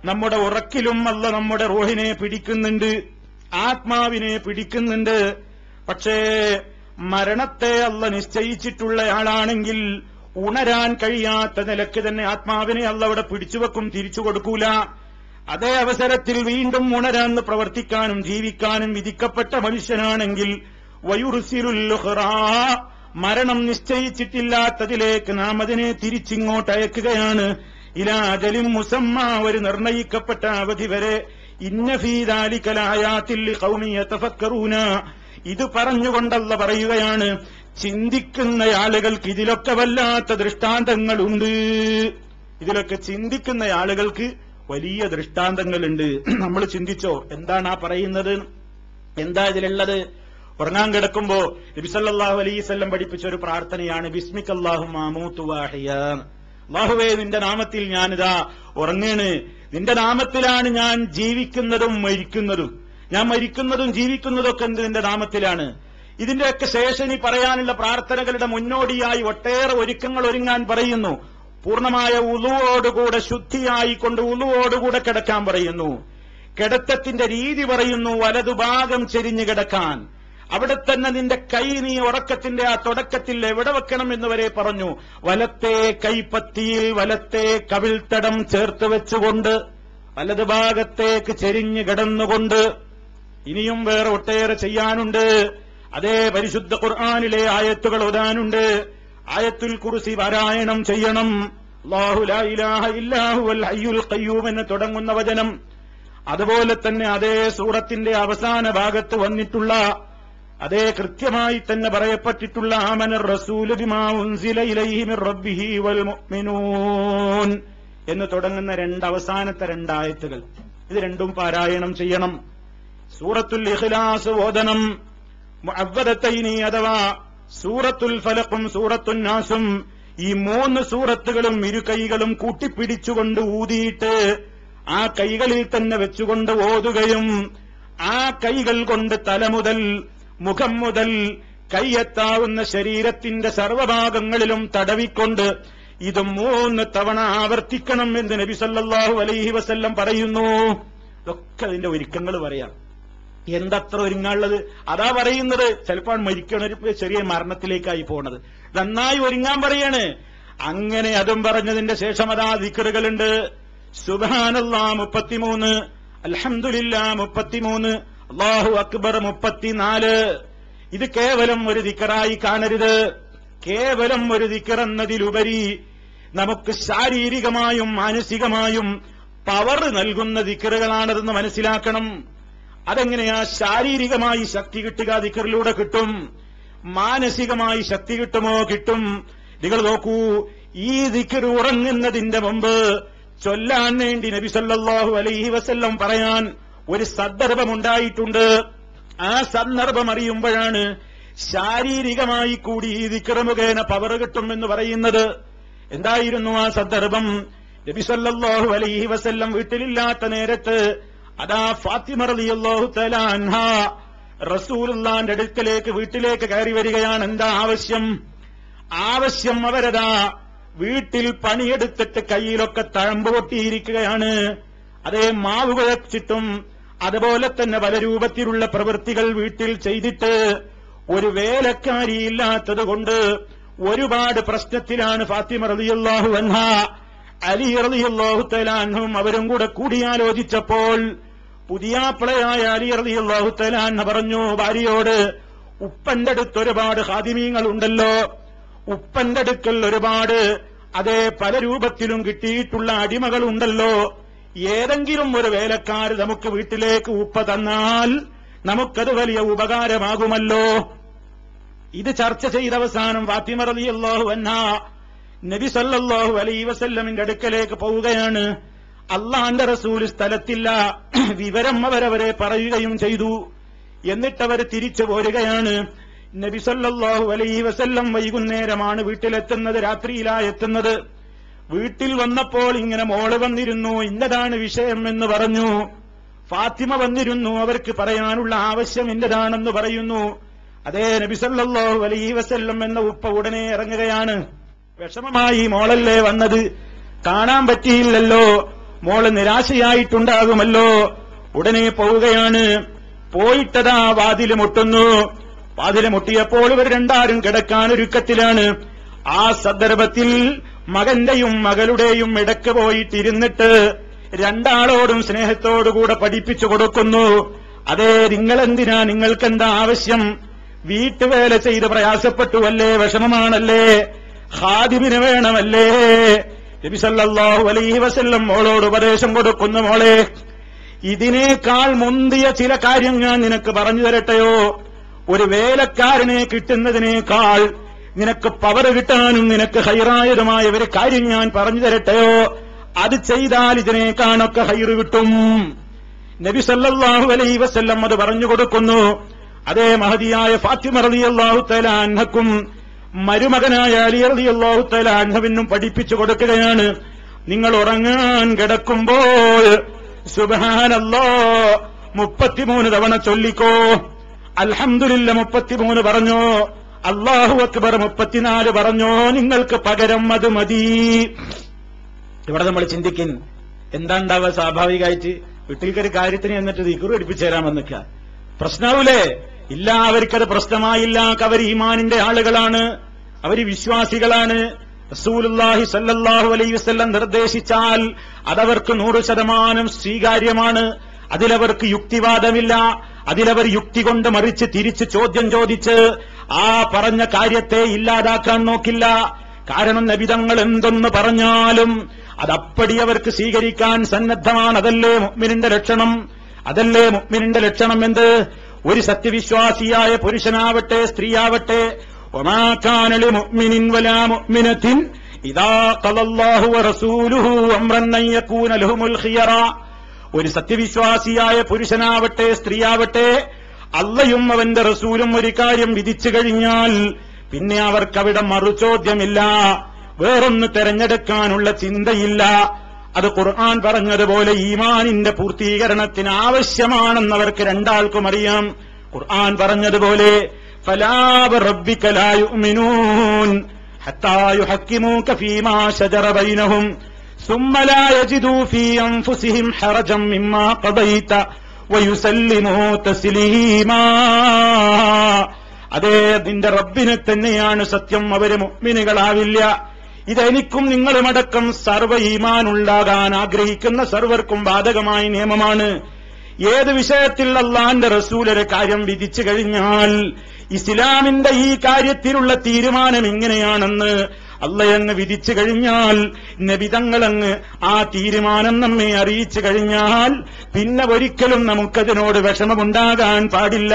നമ്മുടെ ഉറക്കിലും അല്ലാഹ് നമ്മുടെ റൂഹിനെ പിടിക്കുന്നുണ്ട്, ആത്മാവിനെ പിടിക്കുന്നുണ്ട്. പക്ഷേ മരണത്തെ അല്ലാഹ് നിശ്ചയിച്ചിട്ടുള്ളയാളാണെങ്കിൽ ഉണരാൻ കഴിയാത്ത നിലയ്ക്ക് തന്നെ ആത്മാവിനെ അല്ലാഹ് അവിടെ പിടിച്ചുവെക്കും, തിരിച്ചു കൊടുക്കൂല. അതേ അവസരത്തിൽ വീണ്ടും ഉണരാന്ന് പ്രവർത്തിക്കാനും ജീവിക്കാനും വിധിക്കപ്പെട്ട മനുഷ്യനാണെങ്കിൽ വയുർസിലുൽ ഉഖറാ, മരണം നിശ്ചയിച്ചിട്ടില്ലാത്തതിലേക്ക് നാം അതിനെ തിരിച്ചിങ്ങോട്ട് അയക്കുകയാണ്. ഇലാ അജലിൻ മുസമ്മ, ഒരു നിർണയിക്കപ്പെട്ട അവധി വരെ. ഇന്ന ഫീ ദാലിക ലആയാതിൻ ലിഖൗമിൻ യതഫക്കറൂന, ഇത് പറഞ്ഞുകൊണ്ടല്ല പറയുകയാണ്, ചിന്തിക്കുന്ന ആളുകൾക്ക് ഇതിലൊക്കെ വല്ലാത്ത ദൃഷ്ടാന്തങ്ങളുണ്ട്. ഇതിലൊക്കെ ചിന്തിക്കുന്ന ആളുകൾക്ക് വലിയ ദൃഷ്ടാന്തങ്ങളുണ്ട്. നമ്മൾ ചിന്തിച്ചോ എന്താണ് ആ പറയുന്നത്? എന്താ ഇതിലുള്ളത്? ഉറങ്ങാൻ കിടക്കുമ്പോ നബി സല്ലല്ലാഹു അലൈഹി വസല്ലം പഠിപ്പിച്ച ഒരു പ്രാർത്ഥനയാണ് ബിസ്മിക്കല്ലാഹുമ്മ അമൂതു വഅഹ്യാ. അല്ലാഹുവേ, നിന്റെ നാമത്തിൽ ഞാനിതാ ഉറങ്ങേണ്, നിന്റെ നാമത്തിലാണ് ഞാൻ ജീവിക്കുന്നതും മരിക്കുന്നതും. ഞാൻ മരിക്കുന്നതും ജീവിക്കുന്നതൊക്കെ നിന്റെ നാമത്തിലാണ്. ഇതിന്റെയൊക്കെ ശേഷം ഈ പറയാനുള്ള പ്രാർത്ഥനകളുടെ മുന്നോടിയായി ഒട്ടേറെ ഒരുക്കങ്ങൾ ഒരുങ്ങാൻ പറയുന്നു. പൂർണ്ണമായ ഉളുവോടുകൂടെ ശുദ്ധിയായിക്കൊണ്ട് ഉളുവോടുകൂടെ കിടക്കാൻ പറയുന്നു. കിടത്തത്തിന്റെ രീതി പറയുന്നു, വലതുഭാഗം ചെരിഞ്ഞു കിടക്കാൻ. അവിടെ തന്നെ നിന്റെ കൈ നീ ഉറക്കത്തിന്റെ ആ തുടക്കത്തിൽ എവിടെ വെക്കണം എന്ന് വരെ പറഞ്ഞു. വലത്തെ കൈപ്പത്തിയിൽ വലത്തെ കവിൾത്തടം ചേർത്ത് വെച്ചുകൊണ്ട് വലതുഭാഗത്തേക്ക് ചെരിഞ്ഞു കിടന്നുകൊണ്ട്. ഇനിയും വേറെ ഒട്ടേറെ ചെയ്യാനുണ്ട്. അതേ പരിശുദ്ധ ഖുർആനിലെ ആയത്തുകൾ ഓതാനുണ്ട്. ആയത്തുൽ കുർസി പാരായണം ചെയ്യണം. അല്ലാഹു ലാ ഇലാഹ ഇല്ലാ ഹുവൽ ഹയ്യുൽ ഖയ്യൂം എന്ന് തുടങ്ങുന്ന വചനം. അതുപോലെ തന്നെ അതേ സൂറത്തിന്റെ അവസാന ഭാഗത്ത് വന്നിട്ടുള്ള അതേ കൃത്യമായി തന്നെ പറയപ്പെട്ടിട്ടുള്ള ആമനർ റസൂലു ബിമാ ഉൻസില ഇലൈഹി മിർ റബ്ബിഹി വൽ മുഅ്മിനൂൻ എന്ന് തുടങ്ങുന്ന അവസാനത്തെ രണ്ടായത്തുകൾ, ഇത് രണ്ടും പാരായണം ചെയ്യണം. സൂറത്തുൽ ഇഖ്ലാസ് ഓതണം. മുഅവ്വദതൈനി അഥവാ സൂറത്തുൽ ഫലഖും സൂറത്തുൻ നാസും, ഈ 3 സൂറത്തുകളും ഇരു കൈകളും കൂട്ടിപ്പിടിച്ചുകൊണ്ട് ഊതിയിട്ട് ആ കൈകളിൽ തന്നെ വെച്ചുകൊണ്ട് ഓതുകയും ആ കൈകൾ കൊണ്ട് തല മുതൽ മുഖം മുതൽ കൈയെത്താവുന്ന ശരീരത്തിന്റെ സർവഭാഗങ്ങളിലും തടവിക്കൊണ്ട് ഇത് 3 തവണ ആവർത്തിക്കണം എന്ന് നബി സല്ലല്ലാഹു അലൈഹി വസല്ലം പറയുന്നു. ഇതൊക്കെ അതിന്റെ ഒരുക്കങ്ങൾ പറയാം. എന്തത്ര ഒരുങ്ങാനുള്ളത് അതാ പറയുന്നത്. ചിലപ്പോൾ മരിക്കണ ചെറിയ മരണത്തിലേക്കായി പോണത്. നന്നായി ഒരുങ്ങാൻ പറയാണ്. അങ്ങനെ അതും പറഞ്ഞതിന്റെ ശേഷം അതാ ദിക്റുകളുണ്ട്. സുബ്ഹാനല്ലാഹ് 33, അൽഹംദുലില്ലാഹ് 33, അല്ലാഹു അക്ബർ 34. ഇത് കേവലം ഒരു ദിക്റായി കാണരുത്. കേവലം ഒരു ദിക്ർ എന്നതിലുപരി നമുക്ക് ശാരീരികമായും മാനസികമായും പവർ നൽകുന്ന ദിക്റുകളാണതെന്ന് മനസ്സിലാക്കണം. അതെങ്ങനെയാ? ശാരീരികമായി ശക്തി കിട്ടുക ദിക്റിലൂടെ കിട്ടും. മാനസികമായി ശക്തി കിട്ടുമോ? കിട്ടും. നിങ്ങൾ നോക്കൂ, ഈ ദിക്ർ ഉറങ്ങുന്നതിന്റെ മുമ്പ് ചൊല്ലാൻ വേണ്ടി നബി സല്ലല്ലാഹു അലൈഹി വസല്ലം പറയാൻ ഒരു സന്ദർഭമുണ്ടായിട്ടുണ്ട്. ആ സന്ദർഭം അറിയുമ്പോഴാണ് ശാരീരികമായി കൂടി ഈ ദിക്ർ മുഖേന പവർ കിട്ടും എന്ന് പറയുന്നത്. എന്തായിരുന്നു ആ സന്ദർഭം? നബി സല്ലല്ലാഹു അലൈഹി വസല്ലം വീട്ടിലില്ലാത്ത നേരത്ത് അതാ ഫാത്തിമ റളിയല്ലാഹു തആല അൻഹ റസൂലുള്ളാഹിന്റെ അടുക്കലേക്ക് വീട്ടിലേക്ക് കയറി വരികയാണ്. എന്താ ആവശ്യം? അവരതാ വീട്ടിൽ പണിയെടുത്തിട്ട് കയ്യിലൊക്കെ തഴമ്പ് പൊട്ടിയിരിക്കുകയാണ്. അതേ മാവ് കുഴച്ചിട്ടും അതുപോലെ തന്നെ പല രൂപത്തിലുള്ള പ്രവൃത്തികൾ വീട്ടിൽ ചെയ്തിട്ട് ഒരു വേലക്കാരിയില്ലാത്തത് കൊണ്ട് ഒരുപാട് പ്രശ്നത്തിലാണ് ഫാത്തിമ റളിയല്ലാഹു അൻഹ. അലി റളിയല്ലാഹു തആല അൻഹും അവരും കൂടെ കൂടിയാലോചിച്ചപ്പോൾ പുതിയാപ്പിളയായ അലി റളിയല്ലാഹു തആല അൻഹ പറഞ്ഞു ഭാര്യയോട്, ഉപ്പന്റെ അടുത്ത് ഒരുപാട് ഖാദിമീങ്ങൾ ഉണ്ടല്ലോ, ഉപ്പന്റെ അടുക്കൽ ഒരുപാട് പല രൂപത്തിലും കിട്ടിയിട്ടുള്ള അടിമകളുണ്ടല്ലോ, ഏതെങ്കിലും ഒരു വേലക്കാർ നമുക്ക് വീട്ടിലേക്ക് ഉപ്പ തന്നാൽ നമുക്കത് വലിയ ഉപകാരമാകുമല്ലോ. ഇത് ചർച്ച ചെയ്ത അവസാനം ഫാത്തിമ റളിയല്ലാഹു അൻഹ നബി സല്ലല്ലാഹു അലൈഹി വസല്ലമിന്റെ അടുക്കലേക്ക് പോവുകയാണ്. അള്ളാന്റെ റസൂൽ സ്ഥലത്തില്ല. വിവരം അവരവരെ പറയുകയും ചെയ്തു. എന്നിട്ടവർ തിരിച്ചു പോരുകയാണ്. നബി സല്ലല്ലാഹു അലൈഹി വസല്ലം വൈകുന്നേരമാണ് വീട്ടിലെത്തുന്നത്, രാത്രിയിലാ എത്തുന്നത്. വീട്ടിൽ വന്നപ്പോൾ ഇങ്ങനെ മോള് വന്നിരുന്നു, ഇന്നതാണ് വിഷയം എന്ന് പറഞ്ഞു. ഫാത്തിമ വന്നിരുന്നു, അവർക്ക് പറയാനുള്ള ആവശ്യം ഇന്നതാണെന്ന് പറയുന്നു. അതേ നബി സല്ലല്ലാഹു അലൈഹി വസല്ലം എന്ന ഉപ്പ ഉടനെ ഇറങ്ങുകയാണ്. വിഷമമായി, മോളല്ലേ വന്നത്, കാണാൻ പറ്റിയില്ലല്ലോ, മോള് നിരാശയായിട്ടുണ്ടാകുമല്ലോ. ഉടനെ പോവുകയാണ്. പോയിട്ടതാ വാതില് മുട്ടുന്നു. വാതില് മുട്ടിയപ്പോൾ ഇവർ രണ്ടാരും കിടക്കാൻ ഒരുക്കത്തിലാണ്. ആ സന്ദർഭത്തിൽ മകന്റെയും മകളുടെയും ഇടക്ക് പോയിട്ടിരുന്നിട്ട് രണ്ടാളോടും സ്നേഹത്തോടുകൂടെ പഠിപ്പിച്ചു കൊടുക്കുന്നു. അതേ, നിങ്ങളെന്തിനാ, നിങ്ങൾക്കെന്താ ആവശ്യം? വീട്ടുവേല ചെയ്ത് പ്രയാസപ്പെട്ടുവല്ലേ, വിഷമമാണല്ലേ, ഖാദിമിന് വേണമല്ലേ? നബി സല്ലല്ലാഹു അലൈഹി വസല്ലം മോളോട് ഉപദേശം കൊടുക്കുന്നു, മോളെ, ഇതിനേക്കാൾ മുന്തിയ ചില കാര്യം ഞാൻ നിനക്ക് പറഞ്ഞു തരട്ടെയോ? ഒരു വേലക്കാരനെ കിട്ടുന്നതിനേക്കാൾ നിനക്ക് പവർ കിട്ടാനും നിനക്ക് ഹൈറായതുമായ ഒരു കാര്യം ഞാൻ പറഞ്ഞു തരട്ടെയോ? അത് ചെയ്താൽ ഇതിനേക്കാളൊക്കെ ഹൈറ് കിട്ടും. നബി സല്ലല്ലാഹു അലൈഹി വസല്ലം അത് പറഞ്ഞു കൊടുക്കുന്നു. അതേ മഹദിയായ ഫാത്തിമ റളിയല്ലാഹു തആല അൻഹക്കും മരുമകനായ അലി റളിയല്ലാഹു തആല അൻഹുവിനും പഠിപ്പിച്ചു കൊടുക്കുകയാണ്. നിങ്ങൾ ഉറങ്ങാൻ കിടക്കുമ്പോൾ സുബ്ഹാനല്ലാഹ് 33 തവണ ചൊല്ലിക്കോ. അൽഹംദുലില്ലാഹ് 33 പറഞ്ഞോ, അല്ലാഹു അക്ബർ 34 പറഞ്ഞോ, നിങ്ങൾക്ക് പകരം അത് മതി. ഇവിടെ നമ്മൾ ചിന്തിക്കും, എന്താ ഉണ്ടാവുക? സ്വാഭാവികമായിട്ട് വീട്ടിൽക്കൊരു കാര്യത്തിന് എന്നിട്ട് ദിക്ർ പഠിപ്പിച്ചു തരാമെന്നൊക്കെ പ്രശ്നാവൂലേ? ഇല്ല, അവർക്കത് പ്രശ്നമായില്ല. അവർ ഈമാനിന്റെ ആളുകളാണ്, അവർ വിശ്വാസികളാണ്. റസൂലുള്ളാഹി സ്വല്ലല്ലാഹു അലൈഹി വസല്ലം നിർദ്ദേശിച്ചാൽ അതവർക്ക് 100% സ്വീകാര്യമാണ്. അതിലവർക്ക് യുക്തിവാദമില്ല. അതിലവർ യുക്തി കൊണ്ട് മറിച്ച് തിരിച്ച് ചോദ്യം ചോദിച്ച് ആ പറഞ്ഞ കാര്യത്തെ ഇല്ലാതാക്കാൻ നോക്കില്ല. കാരണം നബിതങ്ങൾ എന്തൊന്ന് പറഞ്ഞാലും അതപ്പടി അവർക്ക് സ്വീകരിക്കാൻ സന്നദ്ധമാണ്. അതല്ലേ മുഅ്മിനിന്റെ ലക്ഷണം? അതല്ലേ മുഅ്മിനിന്റെ ലക്ഷണം? എന്ത്? ഒരു സത്യവിശ്വാസിയായ പുരുഷനാവട്ടെ സ്ത്രീയാവട്ടെ, വമാ കാന ലിമുഅ്മിനിൻ വലാ മുഅ്മിനത്തിൻ ഇദാ ഖലല്ലാഹു വറസൂലുഹു അംറൻ അൻ യകൂന ലഹുമുൽ ഖിയറ. ഒരു സത്യവിശ്വാസിയായ പുരുഷനാവട്ടെ സ്ത്രീയാവട്ടെ, അള്ളയും അവന്റെ റസൂലും ഒരു കാര്യം വിധിച്ചു കഴിഞ്ഞാൽ പിന്നെ അവർക്കവിടെ മറുചോദ്യമില്ല, വേറൊന്ന് തെരഞ്ഞെടുക്കാനുള്ള ചിന്തയില്ല. അത് ഖുർആൻ പറഞ്ഞതുപോലെ ഈമാനിന്റെ പൂർത്തീകരണത്തിന് ആവശ്യമാണെന്നവർക്ക് രണ്ടാൾക്കും അറിയാം. ഖുർആൻ പറഞ്ഞതുപോലെ ഫലാ വറബ്ബിക ലാ യുഅ്മിനൂൻ ഹത്താ യുഹക്കിമൂക ഫീമാ ശജറ ബൈനഹും ثم لا يجدوا في أنفسهم حرجا مما قضيت ويسلموا تسليما. അതേ, നിന്റെ റബ്ബിനെ തന്നെയാണ് സത്യം, അവര് മുഅ്മിനുകളാവില്ല. ഇതെനിക്കും നിങ്ങളുമടക്കം സർവ്വ ഈമാനുണ്ടാകാൻ ആഗ്രഹിക്കുന്ന സർവർക്കും ബാധകമായ നിയമമാണ്. ഏത് വിഷയത്തിൽ അല്ലാഹുവിന്റെ റസൂൽ ഒരു കാര്യം വിധിച്ചു കഴിഞ്ഞാൽ ഇസ്ലാമിന്റെ ഈ കാര്യത്തിലുള്ള തീരുമാനം ഇങ്ങനെയാണെന്ന് അള്ളയങ്ങ് വിധിച്ചു കഴിഞ്ഞാൽ, നബിതങ്ങളങ്ങ് ആ തീരുമാനം നമ്മെ അറിയിച്ചു കഴിഞ്ഞാൽ പിന്നെ ഒരിക്കലും നമുക്കതിനോട് വിഷമമുണ്ടാകാൻ പാടില്ല.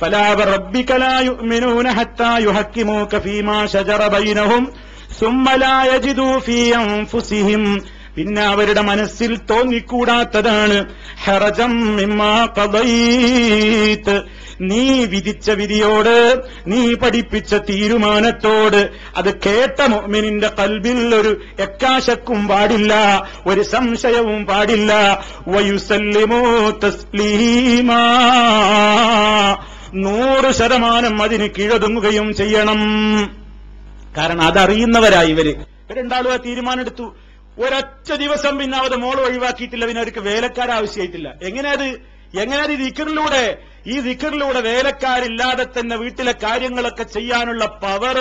ഫലാ വറബ്ബിക ലാ യുഅ്മിനൂന ഹത്താ യുഹക്കിമൂക ഫീമാ ശജറ ബൈനഹും സുമ്മ ലാ യജിദൂ ഫീ അൻഫുസിഹിം, പിന്നെ അവരുടെ മനസ്സിൽ തോന്നിക്കൂടാത്തതാണ് ഹറജം മിമ്മാ ഖദൈത്, നീ വിധിച്ച വിധിയോട്, നീ പഠിപ്പിച്ച തീരുമാനത്തോട്. അത് കേട്ട മുഅ്മിനിന്റെ ഖൽബിൽ ഒരു എക്കാശക്കും പാടില്ല, ഒരു സംശയവും പാടില്ല. വയുസല്ലിമൂ തസ്ലീമാ, 100% അതിന് കീഴൊതുങ്ങുകയും ചെയ്യണം. കാരണം അതറിയുന്നവരായി ഇവര് രണ്ടാളും ആ തീരുമാനം എടുത്തു. ഒരൊറ്റ ദിവസം പിന്നെ അവരുടെ മോള് ഒഴിവാക്കിയിട്ടില്ല. പിന്നെ അവർക്ക് വേലക്കാർ ആവശ്യമായിട്ടില്ല. എങ്ങനെയത് ദിക്റിലൂടെ ഈ ദിക്റിലൂടെ വേലക്കാരില്ലാതെ തന്നെ വീട്ടിലെ കാര്യങ്ങളൊക്കെ ചെയ്യാനുള്ള പവർ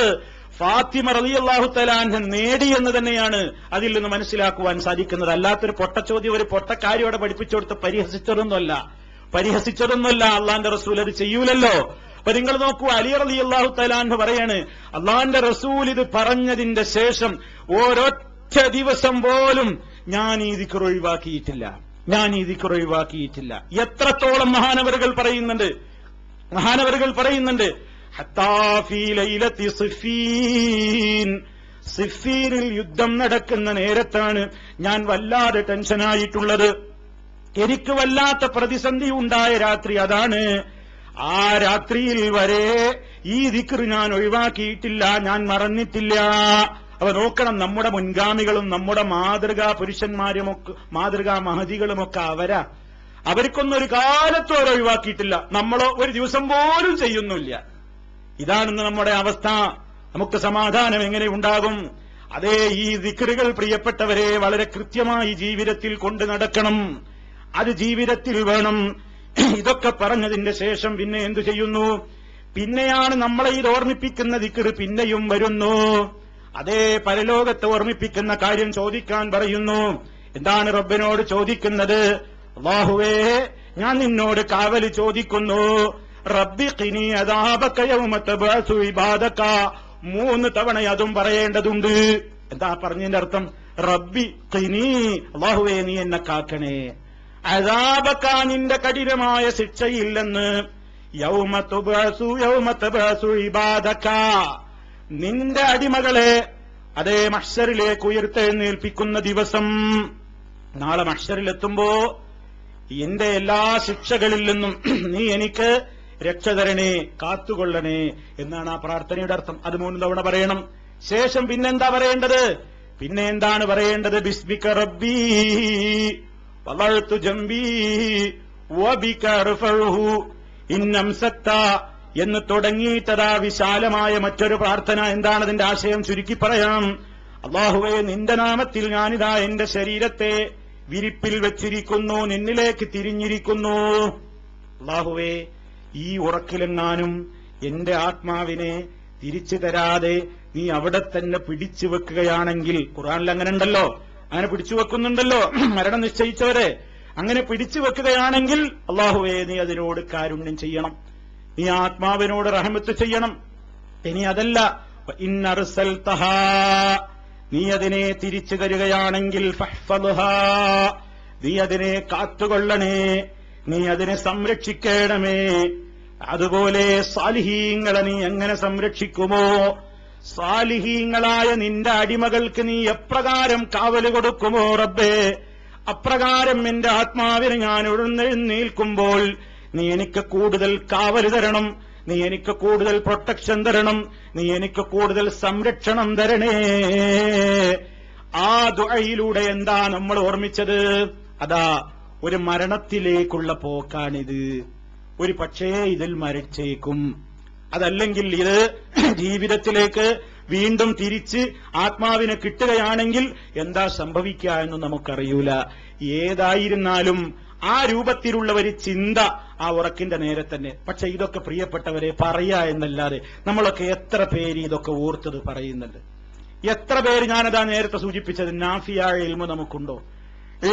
ഫാത്തിമ റളിയല്ലാഹു തആല അൻഹ നേടിയെന്ന് തന്നെയാണ് അതിൽ നിന്ന് മനസ്സിലാക്കുവാൻ സാധിക്കുന്നത്. അല്ലാത്തൊരു പൊട്ടച്ചോദ്യം ഒരു പൊട്ടക്കാരിയോടെ പഠിപ്പിച്ചു കൊടുത്ത് പരിഹസിച്ചതൊന്നുമല്ല. അള്ളാന്റെ റസൂൽ അത് ചെയ്യൂലല്ലോ. അപ്പൊ നിങ്ങൾ നോക്കൂ, അലി റളിയല്ലാഹു തആല അൻഹു പറയാണ്, അള്ളാന്റെ റസൂൽ ഇത് പറഞ്ഞതിന്റെ ശേഷം ഒരൊറ്റ ദിവസം പോലും ഞാൻ ഈ ദിക്ർ ഒഴിവാക്കിയിട്ടില്ല. എത്രത്തോളം മഹാനവറുകൾ പറയുന്നുണ്ട് ഹത്താ ഫീ ലൈലത്തി സിഫീനിൽ യുദ്ധം നടക്കുന്ന നേരത്താണ് ഞാൻ വല്ലാതെ ടെൻഷനായിട്ടുള്ളത്. എനിക്ക് വല്ലാത്ത പ്രതിസന്ധി ഉണ്ടായ രാത്രി അതാണ്. ആ രാത്രിയിൽ വരെ ഈ ദിക്ർ ഞാൻ ഒഴിവാക്കിയിട്ടില്ല, ഞാൻ മറന്നിട്ടില്ല. അവ നോക്കണം, നമ്മുടെ മുൻഗാമികളും നമ്മുടെ മാതൃകാ പുരുഷന്മാരുമൊക്കെ മാതൃകാ മഹതികളുമൊക്കെ അവർക്കൊന്നും ഒരു കാലത്തും അവർ ഒഴിവാക്കിയിട്ടില്ല. നമ്മളോ ഒരു ദിവസം പോലും ചെയ്യുന്നില്ല. ഇതാണെന്ന് നമ്മുടെ അവസ്ഥ. നമുക്ക് സമാധാനം എങ്ങനെ ഉണ്ടാകും? അതേ, ഈ ദിക്റുകൾ പ്രിയപ്പെട്ടവരെ വളരെ കൃത്യമായി ജീവിതത്തിൽ കൊണ്ടു നടക്കണം. അത് ജീവിതത്തിൽ വേണം. ഇതൊക്കെ പറഞ്ഞതിന്റെ ശേഷം പിന്നെ എന്തു ചെയ്യുന്നു? പിന്നെയാണ് നമ്മളെ ഇത് ഓർമ്മിപ്പിക്കുന്ന ദിക്ർ പിന്നെയും വരുന്നു. അതേ, പരലോകത്തെ ഓർമ്മിപ്പിക്കുന്ന കാര്യം ചോദിക്കാൻ പറയുന്നു. എന്താണ് റബ്ബിനോട് ചോദിക്കുന്നത്? അല്ലാഹുവേ, ഞാൻ നിന്നോട് കാവല് ചോദിക്കുന്നു. റബ്ബി ഖിനി അദാബക യൗമ തബഅസു ഇബാദക. 3 തവണ അതും പറയേണ്ടതുണ്ട്. എന്താ പറഞ്ഞതിന്റെ അർത്ഥം? റബ്ബി ഖിനി, അല്ലാഹുവേ നീ എന്നെ കാക്കണേ. അദാബക, നിന്റെ കഠിനമായ ശിക്ഷയില്ലെന്ന്. യൗമ തബഅസു ഇബാദക, നിന്റെ അടിമകളെ അതേ മഹ്ശറിലേക്ക് ഉയർത്തെഴുന്നേൽപ്പിക്കുന്ന ദിവസം. നാളെ മഹ്ശറിലെത്തുമ്പോ എന്റെ എല്ലാ ശിക്ഷകളിൽ നിന്നും നീ എനിക്ക് രക്ഷ തരണേ, കാത്തുകൊള്ളണേ എന്നാണ് ആ പ്രാർത്ഥനയുടെ അർത്ഥം. അത് 3 തവണ പറയണം. ശേഷം പിന്നെന്താ പറയേണ്ടത്? ബിസ്മിക റബ്ബി വളഅതു ജംബി വബിക അർഫഉഹു ഇന്നംസക്ത എന്ന് തുടങ്ങിയിട്ടതാ വിശാലമായ മറ്റൊരു പ്രാർത്ഥന. എന്താണ് അതിന്റെ ആശയം? ചുരുക്കി പറയാം. അല്ലാഹുവേ, നിന്റെ നാമത്തിൽ ഞാനിതാ എന്റെ ശരീരത്തെ വിരിപ്പിൽ വെച്ചിരിക്കുന്നു, നിന്നിലേക്ക് തിരിഞ്ഞിരിക്കുന്നു. അല്ലാഹുവേ, ഈ ഉറക്കിലെങ്ങാനും എന്റെ ആത്മാവിനെ തിരിച്ചു തരാതെ നീ അവിടെ തന്നെ പിടിച്ചു വെക്കുകയാണെങ്കിൽ, ഖുർആനിൽ അങ്ങനെ ഉണ്ടല്ലോ, അങ്ങനെ പിടിച്ചു വെക്കുന്നുണ്ടല്ലോ മരണം നിശ്ചയിച്ചവരെ. അങ്ങനെ പിടിച്ചു വെക്കുകയാണെങ്കിൽ അല്ലാഹുവേ, നീ അതിനോട് കാരുണ്യം ചെയ്യണം, നീ ആത്മാവിനോട് റഹ്മത്ത് ചെയ്യണം. ഇനി അതല്ല, ഇന്നർസൽതഹാ, നീ അതിനെ തിരിച്ചു തരികയാണെങ്കിൽ ഫഹ്ഫദ്ഹാ, നീ അതിനെ കാത്തുകൊള്ളണേ, നീ അതിനെ സംരക്ഷിക്കണമേ. അതുപോലെ സാലിഹീങ്ങളെ നീ എങ്ങനെ സംരക്ഷിക്കുമോ, സാലിഹീങ്ങളായ നിന്റെ അടിമകൾക്ക് നീ എപ്രകാരം കാവല് കൊടുക്കുമോ റബ്ബേ, അപ്രകാരം എന്റെ ആത്മാവിനെ ഞാൻ ഉണർന്നെഴുന്നേൽക്കുമ്പോൾ നീ എനിക്ക് കൂടുതൽ കാവല് തരണം, നീ എനിക്ക് കൂടുതൽ പ്രൊട്ടക്ഷൻ തരണം, നീ എനിക്ക് കൂടുതൽ സംരക്ഷണം തരണേ. ആ ദുആയിലൂടെ എന്താ നമ്മൾ ഓർമ്മിച്ചത്? അതാ ഒരു മരണത്തിലേക്കുള്ള പോക്കാണിത്. ഒരു പക്ഷേ ഇതിൽ മരിച്ചേക്കും, അതല്ലെങ്കിൽ ഇത് ജീവിതത്തിലേക്ക് വീണ്ടും തിരിച്ച് ആത്മാവിനെ കിട്ടുകയാണെങ്കിൽ എന്താ സംഭവിക്കുക എന്ന് നമുക്കറിയൂല. ഏതായിരുന്നാലും ആ രൂപത്തിലുള്ള ഒരു ചിന്ത ആ ഉറക്കിന്റെ നേരെ തന്നെ. പക്ഷെ ഇതൊക്കെ പ്രിയപ്പെട്ടവരെ പറയാ എന്നല്ലാതെ നമ്മളൊക്കെ എത്ര പേര് ഇതൊക്കെ ഓർത്തത് പറയുന്നുണ്ട്? എത്ര പേര്, ഞാനതാ നേരത്തെ സൂചിപ്പിച്ചത്, നാഫിയായ ഇൽമു നമുക്കുണ്ടോ?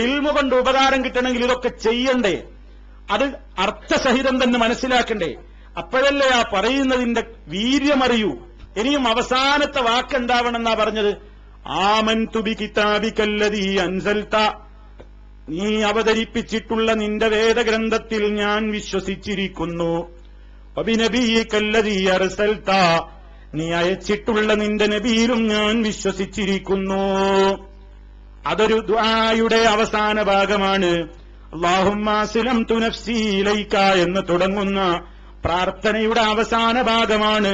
ഇൽമു കൊണ്ട് ഉപകാരം കിട്ടണമെങ്കിൽ ഇതൊക്കെ ചെയ്യണ്ടേ? അത് അർത്ഥസഹിതം തന്നെ മനസ്സിലാക്കണ്ടേ? അപ്പോഴല്ലേ ആ പറയുന്നതിന്റെ വീര്യമറിയൂ. ഇനിയും അവസാനത്തെ വാക്കെന്താവണമെന്നാ പറഞ്ഞത്? ആമൻതു ബി കിതാബികല്ലദീ അൻസൽത, നീ അവതരിപ്പിച്ചിട്ടുള്ള നിന്റെ വേദഗ്രന്ഥത്തിൽ ഞാൻ വിശ്വസിച്ചിരിക്കുന്നു. വബിനബിയികല്ലദീ അർസൽത, നീ അയച്ചിട്ടുള്ള നിന്റെ നബിയിലും ഞാൻ വിശ്വസിച്ചിരിക്കുന്നു. അതൊരു ദുആയുടെ അവസാന ഭാഗമാണ്. അല്ലാഹുമ്മ അസ്ലംതു നഫ്സി ഇലൈക എന്ന് തുടങ്ങുന്ന പ്രാർത്ഥനയുടെ അവസാന ഭാഗമാണ്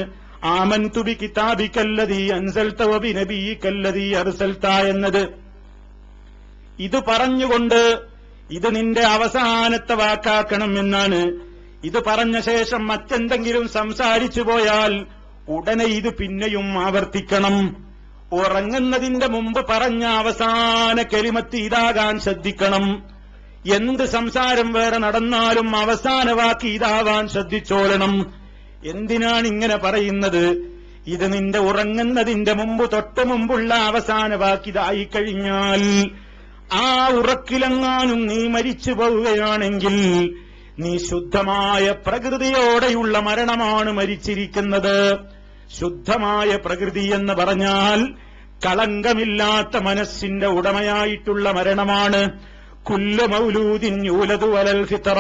ആമൻതു ബി കിതാബികല്ലദീ അൻസൽത വബിനബിയികല്ലദീ അർസൽത എന്നത്. ഇത് പറഞ്ഞുകൊണ്ട് ഇത് നിന്റെ അവസാനത്തെ വാക്കാക്കണം എന്നാണ്. ഇത് പറഞ്ഞ ശേഷം മറ്റെന്തെങ്കിലും സംസാരിച്ചു പോയാൽ ഉടനെ ഇത് പിന്നെയും ആവർത്തിക്കണം. ഉറങ്ങുന്നതിന്റെ മുമ്പ് പറഞ്ഞ അവസാന കലിമത്ത് ഇതാകാൻ ശ്രദ്ധിക്കണം. എന്ത് സംസാരം വേറെ നടന്നാലും അവസാന വാക്ക് ഇതാവാൻ ശ്രദ്ധിച്ചോളണം. എന്തിനാണ് ഇങ്ങനെ പറയുന്നത്? ഇത് നിന്റെ ഉറങ്ങുന്നതിന്റെ മുമ്പ് തൊട്ട് മുമ്പുള്ള അവസാന വാക്കിതായി കഴിഞ്ഞാൽ ആ ഉറക്കിലെങ്ങാനും നീ മരിച്ചു പോവുകയാണെങ്കിൽ നീ ശുദ്ധമായ പ്രകൃതിയോടെയുള്ള മരണമാണ് മരിച്ചിരിക്കുന്നത്. ശുദ്ധമായ പ്രകൃതി എന്ന് പറഞ്ഞാൽ കളങ്കമില്ലാത്ത മനസ്സിന്റെ ഉടമയായിട്ടുള്ള മരണമാണ്. കുല്ലു മൗലൂദിൻ യൂലദു അലൽ ഫിത്ര.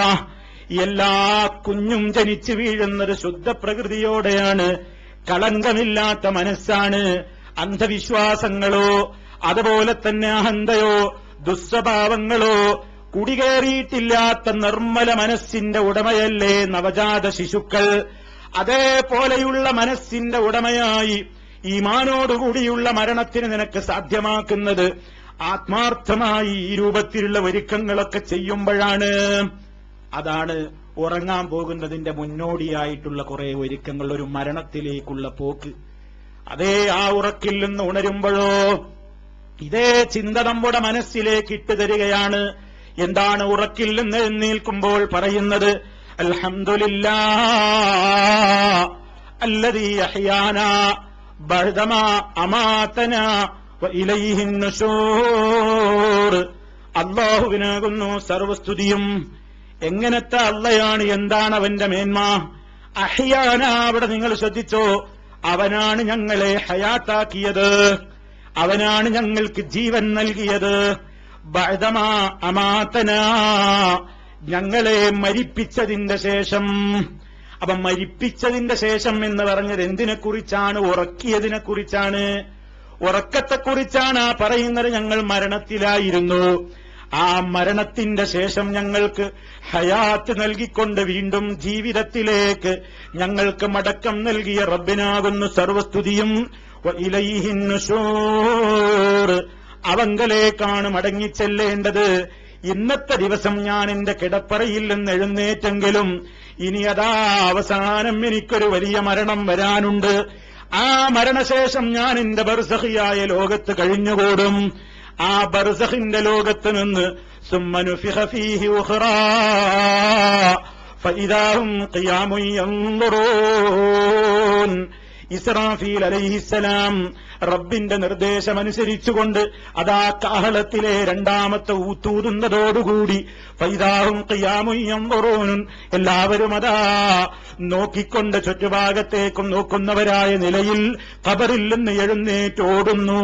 എല്ലാ കുഞ്ഞും ജനിച്ചു വീഴുന്നത് ശുദ്ധ പ്രകൃതിയോടെയാണ്, കളങ്കമില്ലാത്ത മനസ്സാണ്. അന്ധവിശ്വാസങ്ങളോ അതുപോലെ തന്നെ അഹന്തയോ ദുസ്വഭാവങ്ങളോ കുടികേറിയിട്ടില്ലാത്ത നിർമ്മല മനസ്സിന്റെ ഉടമയല്ലേ നവജാത ശിശുക്കൾ. അതേപോലെയുള്ള മനസ്സിന്റെ ഉടമയായി ഈമാനോടുകൂടിയുള്ള മരണത്തിന് നിനക്ക് സാധ്യമാക്കുന്നത് ആത്മാർത്ഥമായി ഈ രൂപത്തിലുള്ള ഒരുക്കങ്ങളൊക്കെ ചെയ്യുമ്പോഴാണ്. അതാണ് ഉറങ്ങാൻ പോകുന്നതിന്റെ മുന്നോടിയായിട്ടുള്ള കുറെ ഒരുക്കങ്ങൾ, ഒരു മരണത്തിലേക്കുള്ള പോക്ക്. അതേ ആ ഉറക്കിൽ നിന്ന് ഉണരുമ്പോഴോ ഇതേ ചിന്ത നമ്മുടെ മനസ്സിലേക്ക് ഇട്ടു തരികയാണ്. എന്താണ് ഉറക്കിൽ നിന്ന് എഴുന്നേൽക്കുമ്പോൾ പറയുന്നത്? അൽഹംദുലില്ലാഹ് അല്ലദീ അഹ്യാനാ ബഅദമാ അമാതനാ വഇലൈഹിൻ നുശൂർ. അല്ലാഹുവിനാകുന്നു സർവസ്തുതിയും. എങ്ങനത്തെ അള്ളയാണ്? എന്താണ് അവന്റെ മേന്മ? അഹ്യാന, അവിടെ നിങ്ങൾ ശ്രദ്ധിച്ചോ, അവനാണ് ഞങ്ങളെ ഹയാത്താക്കിയത്, അവനാണ് ഞങ്ങൾക്ക് ജീവൻ നൽകിയത്. ബഅദമാ അമാതനാ, ഞങ്ങളെ മരിപ്പിച്ചതിന്റെ ശേഷം. അപ്പം മരിപ്പിച്ചതിന്റെ ശേഷം എന്ന് പറഞ്ഞത് എന്തിനെക്കുറിച്ചാണ്? ഉറക്കിയതിനെക്കുറിച്ചാണ്, ഉറക്കത്തെക്കുറിച്ചാണ് ആ പറയുന്നത്. ഞങ്ങൾ മരണത്തിലായിരുന്നു, ആ മരണത്തിന്റെ ശേഷം ഞങ്ങൾക്ക് ഹയാത്ത് നൽകിക്കൊണ്ട് വീണ്ടും ജീവിതത്തിലേക്ക് ഞങ്ങൾക്ക് മടക്കം നൽകിയ റബ്ബിനാകുന്നു സർവസ്തുതിയും. വഇലൈഹിൻ നുശൂർ, അവങ്കലേക്കാണ് മടങ്ങിച്ചെല്ലേണ്ടത്. ഇന്നത്തെ ദിവസം ഞാൻ എന്റെ കിടപ്പറയിൽ നിന്ന് എഴുന്നേറ്റെങ്കിലും ഇനി അതാ അവസാനം എനിക്കൊരു വലിയ മരണം വരാനുണ്ട്. ആ മരണശേഷം ഞാൻ എന്റെ ബർസഖിയായ ലോകത്ത് കഴിഞ്ഞുകൂടും. ആ ബർസഖിന്റെ ലോകത്ത് നിന്ന് സുമ്മ നുഫിഖ ഫീഹി ഉഖ്റാ ഫഇദാ ഹും ഖിയാമുൻ യൻദുറൂൻ. ഇസ്രാഫീൽ അലൈഹിസ്സലാം റബ്ബിന്റെ നിർദ്ദേശമനുസരിച്ചുകൊണ്ട് അതാ കാഹളത്തിലെ രണ്ടാമത്തെ ഊത്തൂതുന്നതോടുകൂടി ഫൈദാഹും ഖിയാമുൻ യൻദുറൂൻ, എല്ലാവരും അതാ നോക്കിക്കൊണ്ട് ചുറ്റുഭാഗത്തേക്കും നോക്കുന്നവരായ നിലയിൽ ഖബറിൽ നിന്ന് എഴുന്നേറ്റോടുന്നു.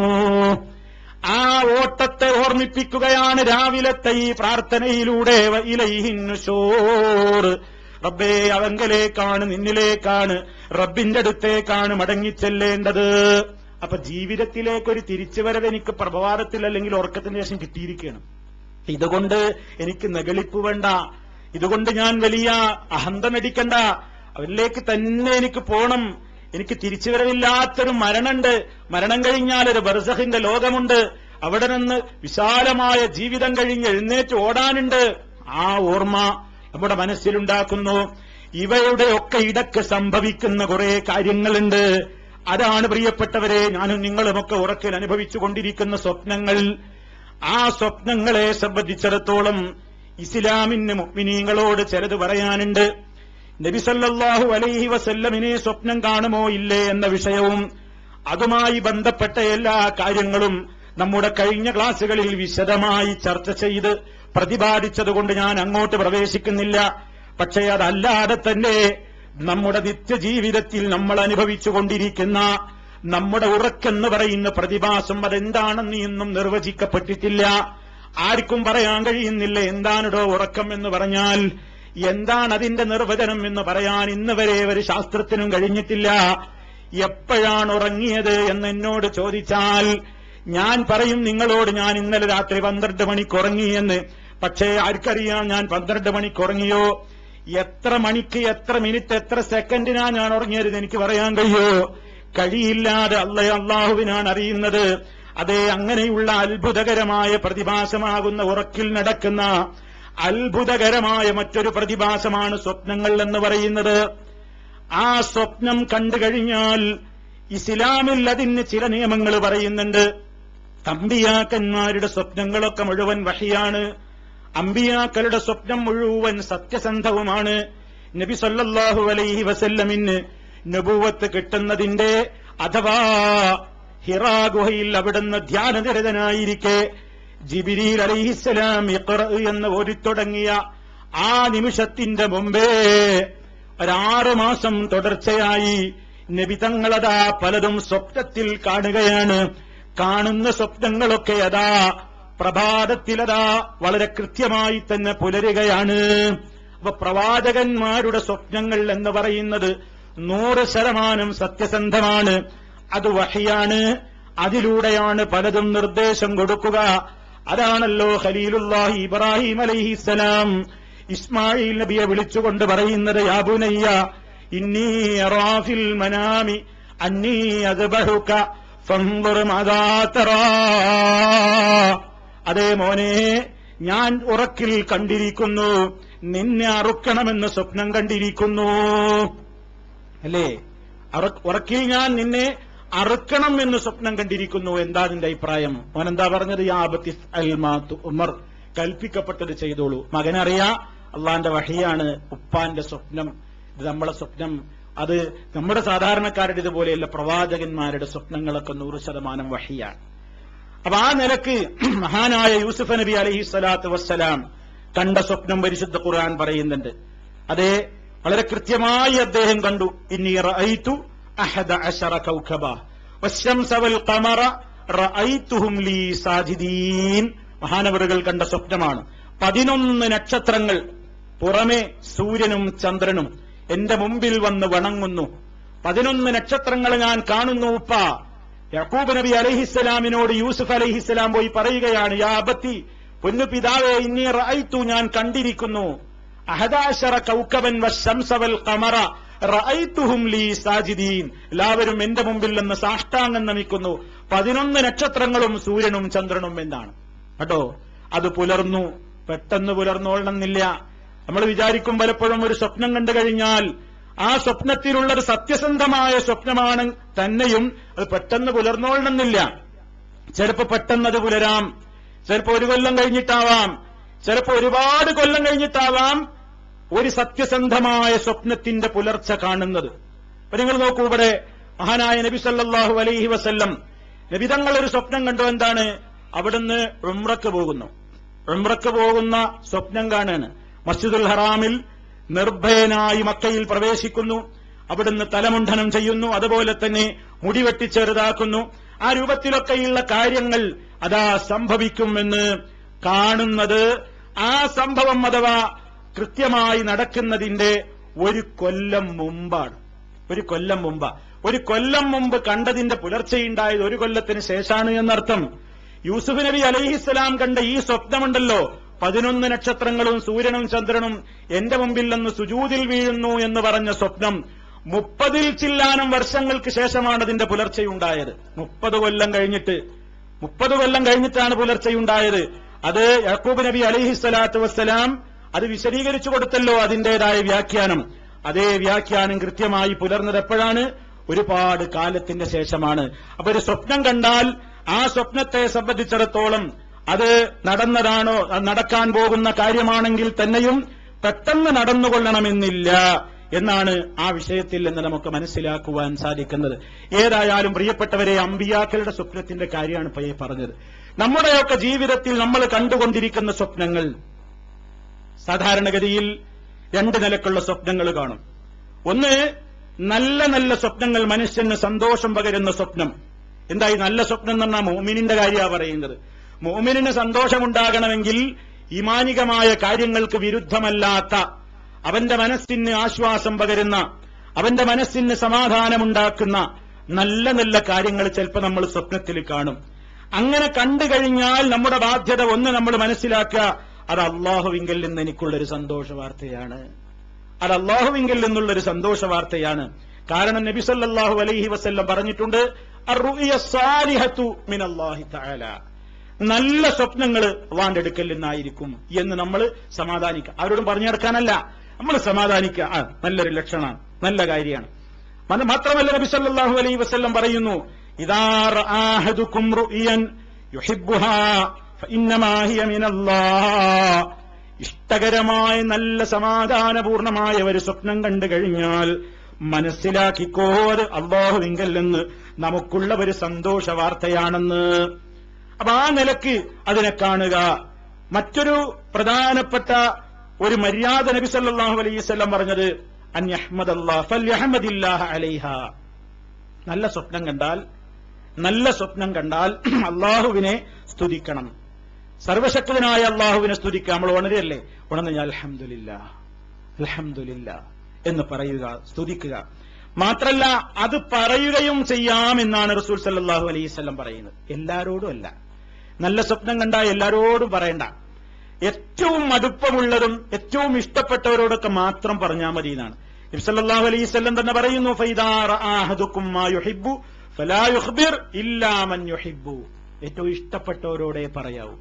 ആ ഓട്ടത്തെ ഓർമ്മിപ്പിക്കുകയാണ് രാവിലത്തെ ഈ പ്രാർത്ഥനയിലൂടെ. വഇലൈഹിൻ നുശൂർ, റബ്ബേ അവങ്കലേക്കാണ്, നിന്നിലേക്കാണ്, റബ്ബിന്റെ അടുത്തേക്കാണ് മടങ്ങിച്ചെല്ലേണ്ടത്. അപ്പൊ ജീവിതത്തിലേക്കൊരു തിരിച്ചുവരവ് എനിക്ക് പ്രഭാതത്തിൽ അല്ലെങ്കിൽ ഉറക്കത്തിന് ശേഷം കിട്ടിയിരിക്കണം. ഇതുകൊണ്ട് എനിക്ക് നെഗളിപ്പ് വേണ്ട, ഇതുകൊണ്ട് ഞാൻ വലിയ അഹന്ത നടിക്കണ്ട, അവരിലേക്ക് തന്നെ എനിക്ക് പോണം. എനിക്ക് തിരിച്ചുവരവില്ലാത്തൊരു മരണമുണ്ട്, മരണം കഴിഞ്ഞാൽ ഒരു ബർസഖിന്റെ ലോകമുണ്ട്, അവിടെ നിന്ന് വിശാലമായ ജീവിതം കഴിഞ്ഞ് എഴുന്നേറ്റ് ഓടാനുണ്ട്. ആ ഓർമ്മ നമ്മുടെ മനസ്സിലുണ്ടാക്കുന്നു. ഇവയുടെ ഒക്കെ ഇടക്ക് സംഭവിക്കുന്ന കുറെ കാര്യങ്ങളുണ്ട്. അതാണ് പ്രിയപ്പെട്ടവരെ ഞാനും നിങ്ങളുമൊക്കെ ഉറക്കിൽ അനുഭവിച്ചുകൊണ്ടിരിക്കുന്ന സ്വപ്നങ്ങൾ. ആ സ്വപ്നങ്ങളെ സംബന്ധിച്ചിടത്തോളം ഇസ്ലാമിന് മുഅ്മിനീങ്ങളോട് ചിലത് പറയാനുണ്ട്. നബി സല്ലല്ലാഹു അലൈഹി വസല്ലമിനെ സ്വപ്നം കാണുമോ ഇല്ലേ എന്ന വിഷയവും അതുമായി ബന്ധപ്പെട്ട എല്ലാ കാര്യങ്ങളും നമ്മുടെ കഴിഞ്ഞ ക്ലാസുകളിൽ വിശദമായി ചർച്ച ചെയ്ത് പ്രതിപാദിച്ചതുകൊണ്ട് ഞാൻ അങ്ങോട്ട് പ്രവേശിക്കുന്നില്ല. പക്ഷേ അതല്ലാതെ തന്നെ നമ്മുടെ നിത്യജീവിതത്തിൽ നമ്മൾ അനുഭവിച്ചുകൊണ്ടിരിക്കുന്ന നമ്മുടെ ഉറക്കെന്ന് പറയുന്ന പ്രതിഭാസം അതെന്താണെന്ന് ഇന്നും നിർവചിക്കപ്പെട്ടിട്ടില്ല. ആർക്കും പറയാൻ കഴിയുന്നില്ല എന്താണിടോ ഉറക്കം എന്ന് പറഞ്ഞാൽ, എന്താണ് അതിന്റെ നിർവചനം എന്ന് പറയാൻ ഇന്ന് വരെ ഒരു ശാസ്ത്രത്തിനും കഴിഞ്ഞിട്ടില്ല. എപ്പോഴാണ് ഉറങ്ങിയത് എന്ന് എന്നോട് ചോദിച്ചാൽ ഞാൻ പറയും നിങ്ങളോട്, ഞാൻ ഇന്നലെ രാത്രി 12 മണിക്ക് ഉറങ്ങിയെന്ന്. പക്ഷേ ആർക്കറിയാം ഞാൻ 12 മണിക്ക് ഉറങ്ങിയോ, എത്ര മണിക്ക്, എത്ര മിനിറ്റ്, എത്ര സെക്കൻഡിനാ ഞാൻ ഉറങ്ങിയത് എനിക്ക് പറയാൻ കഴിയില്ലാതെ അള്ളാഹുവിനാണ് അറിയുന്നത്. അതേ, അങ്ങനെയുള്ള അത്ഭുതകരമായ പ്രതിഭാസമാകുന്ന ഉറക്കിൽ നടക്കുന്ന അത്ഭുതകരമായ മറ്റൊരു പ്രതിഭാസമാണ് സ്വപ്നങ്ങൾ എന്ന് പറയുന്നത്. ആ സ്വപ്നം കണ്ടു കഴിഞ്ഞാൽ ഇസ്ലാമിൽ അതിന് ചില നിയമങ്ങൾ പറയുന്നുണ്ട്. അമ്പിയാക്കന്മാരുടെ സ്വപ്നങ്ങളൊക്കെ മുഴുവൻ വഹിയാണ്. അമ്പിയാക്കളുടെ സ്വപ്നം മുഴുവൻ സത്യസന്ധവുമാണ്. നബി സല്ലല്ലാഹു അലൈഹി വസല്ലമിന് നബുവത്ത് കിട്ടുന്നതിന്റെ അഥവാ ഹിറാ ഗുഹയിൽ അവിടുന്ന് ധ്യാനനിരതനായിരിക്കെ ജിബ്രീൽ അലൈഹിസ്സലാം ഇഖ്റ എന്ന് ഓതിത്തുടങ്ങിയ ആ നിമിഷത്തിന്റെ മുമ്പേ 6 മാസം തുടർച്ചയായി നബി തങ്ങളതാ പലതും സ്വപ്നത്തിൽ കാണുകയാണ്. കാണുന്ന സ്വപ്നങ്ങളൊക്കെ അതാ പ്രഭാതത്തിലതാ വളരെ കൃത്യമായി തന്നെ പുലരുകയാണ്. അപ്പൊ പ്രവാചകന്മാരുടെ സ്വപ്നങ്ങൾ എന്ന് പറയുന്നത് 100% സത്യസന്ധമാണ്. അത് വഹിയാണ്. അതിലൂടെയാണ് പലതും നിർദ്ദേശം കൊടുക്കുക. അതാണല്ലോ ഖലീലുല്ലാഹി ഇബ്രാഹിം അലൈഹിസ്സലാം ഇസ്മായിൽ നബിയെ വിളിച്ചുകൊണ്ട് പറയുന്നത്, യാ ബുനയ്യ ഇന്നി അറാ ഫിൽ മനാമി അന്നി അദ്ബഹുക ഫൻദുർ മാദാ തറാ. അതേ മോനെ, ഞാൻ ഉറക്കിൽ കണ്ടിരിക്കുന്നു, നിന്നെ അറുക്കണമെന്ന് സ്വപ്നം കണ്ടിരിക്കുന്നു. അല്ലേ? ഉറക്കിൽ ഞാൻ നിന്നെ അറുക്കണം എന്ന് സ്വപ്നം കണ്ടിരിക്കുന്നു. എന്താ നിന്റെ അഭിപ്രായം? മോനെന്താ പറഞ്ഞത്? യാ അബതി ഫഅൽ മാ തുഅ്മർ, കൽപ്പിക്കപ്പെട്ടത് ചെയ്തോളൂ. മകനറിയാ അള്ളാന്റെ വഹിയാണ് ഉപ്പാന്റെ സ്വപ്നം. ഇത് നമ്മളെ സ്വപ്നം, അത് നമ്മുടെ സാധാരണക്കാരുടെ ഇതുപോലെയല്ല. പ്രവാചകന്മാരുടെ സ്വപ്നങ്ങളൊക്കെ 100% വഹിയാണ്. അപ്പൊ ആ നിലക്ക് മഹാനായ യൂസുഫ് നബി അലൈഹി സ്വലാത്തു വസ്സലാം കണ്ട സ്വപ്നം പരിശുദ്ധ ഖുർആൻ പറയുന്നുണ്ട്. അതേ, വളരെ കൃത്യമായി അദ്ദേഹം കണ്ടു. ഇന്നി റഅയ്തു 11 കൗകബ വശംസ വൽ ഖമറ റഅയ്തുഹും ലീ സാജിദീൻ. മഹാനവറുകൾ കണ്ട സ്വപ്നമാണ്. 11 നക്ഷത്രങ്ങൾ, പുറമെ സൂര്യനും ചന്ദ്രനും എന്റെ മുമ്പിൽ വന്ന് വണങ്ങുന്നു. 11 നക്ഷത്രങ്ങൾ ഞാൻ കാണുന്നു ഉപ്പ. യാക്കൂബ് നബി അലൈഹിസ്സലാമിനോട് യൂസുഫ് അലൈഹിസ്സലാം പോയി പറയുകയാണ്, യാ അബത്തി, പൊന്നു പിതാവേ, ഇന്നി റഅയ്തു, ഞാൻ കണ്ടിരിക്കുന്നു, 11 കൗകബൻ വശംസ വൽ ഖമറ റഅയ്തുഹും ലീ സാജിദീൻ. എല്ലാവരും എന്റെ മുമ്പിൽ നിന്ന് സാഷ്ടാംഗം നമിക്കുന്നു. 11 നക്ഷത്രങ്ങളും സൂര്യനും ചന്ദ്രനും എന്നാണ് കേട്ടോ. അത് പുലർന്നു. പെട്ടെന്ന് പുലർന്നോളണമെന്നില്ല. നമ്മൾ വിചാരിക്കും പലപ്പോഴും ഒരു സ്വപ്നം കണ്ടു കഴിഞ്ഞാൽ ആ സ്വപ്നത്തിലുള്ളത് സത്യസന്ധമായ സ്വപ്നമാണ് തന്നെയും അത് പെട്ടെന്ന് പുലർന്നോളണമെന്നില്ല. ചിലപ്പോ പെട്ടെന്നത് പുലരാം, ചിലപ്പോ 1 കൊല്ലം കഴിഞ്ഞിട്ടാവാം, ചിലപ്പോ ഒരുപാട് കൊല്ലം കഴിഞ്ഞിട്ടാവാം ഒരു സത്യസന്ധമായ സ്വപ്നത്തിന്റെ പുലർച്ച കാണുന്നത്. അപ്പൊ നിങ്ങൾ നോക്കൂ, ഇവിടെ മഹാനായ നബി സല്ലല്ലാഹു അലൈഹി വസല്ലം നബി തങ്ങൾ ഒരു സ്വപ്നം കണ്ടു. എന്താണ്? അവിടുന്ന് ഉംറക്ക് പോകുന്നു. ഉംറക്ക് പോകുന്ന സ്വപ്നം കാണാണ്. മസ്ജിദുൽ ഹറാമിൽ നിർഭയനായി മക്കയിൽ പ്രവേശിക്കുന്നു. അവിടുന്ന് തലമുണ്ഡനം ചെയ്യുന്നു, അതുപോലെ തന്നെ മുടിവെട്ടി ചെറുതാക്കുന്നു. ആ രൂപത്തിലൊക്കെയുള്ള കാര്യങ്ങൾ അതാ സംഭവിക്കുമെന്ന് കാണുന്നത് ആ സംഭവം അഥവാ കൃത്യമായി നടക്കുന്നതിന്റെ 1 കൊല്ലം മുമ്പാണ്. 1 കൊല്ലം മുമ്പ്. 1 കൊല്ലം മുമ്പ് കണ്ടതിന്റെ പുലർച്ചയുണ്ടായത് 1 കൊല്ലത്തിന് ശേഷമാണ് എന്നർത്ഥം. യൂസുഫ് നബി അലൈഹിസ്സലാം കണ്ട ഈ സ്വപ്നമുണ്ടല്ലോ, 11 നക്ഷത്രങ്ങളും സൂര്യനും ചന്ദ്രനും എന്റെ മുമ്പിൽ നിന്ന് സുജൂദിൽ വീഴുന്നു എന്ന് പറഞ്ഞ സ്വപ്നം 30 ചില്ലാനം വർഷങ്ങൾക്ക് ശേഷമാണ് അതിന്റെ പുലർച്ചയുണ്ടായത്. 30 കൊല്ലം കഴിഞ്ഞിട്ടാണ് പുലർച്ചയുണ്ടായത്. അത് യാക്കൂബ് നബി അലൈഹിസ്സലാത്തു വസ്സലാം അത് വിശദീകരിച്ചു കൊടുത്തല്ലോ അതിന്റേതായ വ്യാഖ്യാനം. അതേ വ്യാഖ്യാനം കൃത്യമായി പുലർന്നത് എപ്പോഴാണ്? ഒരുപാട് കാലത്തിന്റെ ശേഷമാണ്. അപ്പൊ ഒരു സ്വപ്നം കണ്ടാൽ ആ സ്വപ്നത്തെ സംബന്ധിച്ചിടത്തോളം അത് നടന്നതാണോ, നടക്കാൻ പോകുന്ന കാര്യമാണെങ്കിൽ തന്നെയും പെട്ടെന്ന് നടന്നുകൊള്ളണമെന്നില്ല എന്നാണ് ആ വിഷയത്തിൽ നിന്ന് നമുക്ക് മനസ്സിലാക്കുവാൻ സാധിക്കുന്നത്. ഏതായാലും പ്രിയപ്പെട്ടവരെ, അമ്പിയാക്കളുടെ സ്വപ്നത്തിന്റെ കാര്യമാണ് ഇപ്പൊ പറഞ്ഞത്. നമ്മുടെയൊക്കെ ജീവിതത്തിൽ നമ്മൾ കണ്ടുകൊണ്ടിരിക്കുന്ന സ്വപ്നങ്ങൾ സാധാരണഗതിയിൽ 2 നിലക്കുള്ള സ്വപ്നങ്ങൾ കാണും. ഒന്ന്, നല്ല നല്ല സ്വപ്നങ്ങൾ, മനുഷ്യന് സന്തോഷം പകരുന്ന സ്വപ്നം. എന്തായി നല്ല സ്വപ്നം എന്ന് പറഞ്ഞാൽ മുഅ്മിനിന്റെ കാര്യമാണ് പറയുന്നത്. മുഅ്മിനിന് സന്തോഷമുണ്ടാകണമെങ്കിൽ ഈമാനികമായ കാര്യങ്ങൾക്ക് വിരുദ്ധമല്ലാത്ത, അവന്റെ മനസ്സിന് ആശ്വാസം പകരുന്ന, അവന്റെ മനസ്സിന് സമാധാനമുണ്ടാക്കുന്ന നല്ല നല്ല കാര്യങ്ങൾ ചിലപ്പോൾ നമ്മൾ സ്വപ്നത്തിൽ കാണും. അങ്ങനെ കണ്ടു കഴിഞ്ഞാൽ നമ്മുടെ ബാധ്യത ഒന്ന് നമ്മൾ മനസ്സിലാക്കുക, അത് അള്ളാഹുവിങ്കിൽ നിന്ന് എനിക്കുള്ളൊരു സന്തോഷ വാർത്തയാണ്. അത് അള്ളാഹുവിങ്കിൽ നിന്നുള്ളൊരു സന്തോഷ വാർത്തയാണ്. കാരണം നബി സല്ലല്ലാഹു അലൈഹി വസല്ലം പറഞ്ഞിട്ടുണ്ട്, അർറുഇയ സാലിഹതു മിനല്ലാഹി തആല, നല്ല സ്വപ്നങ്ങൾ അള്ളാന്റെ അടുക്കൽ നിന്നായിരിക്കും എന്ന് നമ്മൾ സമാധാനിക്കുക. അവരോടും പറഞ്ഞു നടക്കാനല്ല, നമ്മൾ സമാധാനിക്കുക. നല്ലൊരു ലക്ഷണമാണ്, നല്ല കാര്യമാണ്. മാത്രമല്ല നബി സല്ലല്ലാഹു അലൈഹി വസല്ലം പറയുന്നു, ഇദാ റആഹദുകും റുഇയൻ യുഹിബ്ബുഹാ ഫഇന്നമാ ഹിയ മിനല്ലാഹ്, ഇഷ്ടകരമായ നല്ല സമാധാനപൂർണമായ ഒരു സ്വപ്നം കണ്ടു കഴിഞ്ഞാൽ മനസ്സിലാക്കിക്കോ, അത് അല്ലാഹുവിങ്കൽ നിന്ന് നമുക്കുള്ള ഒരു സന്തോഷ വാർത്തയാണെന്ന്. അപ്പൊ ആ നിലക്ക് അതിനെ കാണുക. മറ്റൊരു പ്രധാനപ്പെട്ട ഒരു മര്യാദ നബി സല്ലല്ലാഹു അലൈഹി വസല്ലം പറഞ്ഞത് അൻ യഹ്മദല്ലാഹ് ഫൽയഹ്മദില്ലാഹ അലൈഹ. നല്ല സ്വപ്നം കണ്ടാൽ അള്ളാഹുവിനെ സ്തുതിക്കണം. സർവശക്തനായ അള്ളാഹുവിനെ സ്തുതിക്കുക. നമ്മൾ ഉണരല്ലേ, ഉണർന്ന് ഞാൻ അൽഹംദുലില്ലാഹ് അൽഹംദുലില്ലാഹ് എന്ന് പറയുക, സ്തുതിക്കുക. മാത്രല്ല അത് പറയുകയും ചെയ്യാമെന്നാണ് റസൂൽ സല്ലല്ലാഹു അലൈഹി വസല്ലം പറയുന്നത്. എല്ലാരോടും അല്ല. നല്ല സ്വപ്നം കണ്ടാൽ എല്ലാരോടും പറയണ്ട. ഏറ്റവും അടുപ്പമുള്ളതും ഏറ്റവും ഇഷ്ടപ്പെട്ടവരോടൊക്കെ മാത്രം പറഞ്ഞാൽ മതി എന്നാണ് നബി സല്ലല്ലാഹു അലൈഹി വസല്ലം തന്നെ പറയുന്നു. ഫൈദാ റആ അഹദുക്കും മാ യുഹിബ്ബു ഫലാ യുഖ്ബിർ ഇല്ലാ മൻ യുഹിബ്ബു. ഏറ്റവും ഇഷ്ടപ്പെട്ടവരോടേ പറയാവൂ.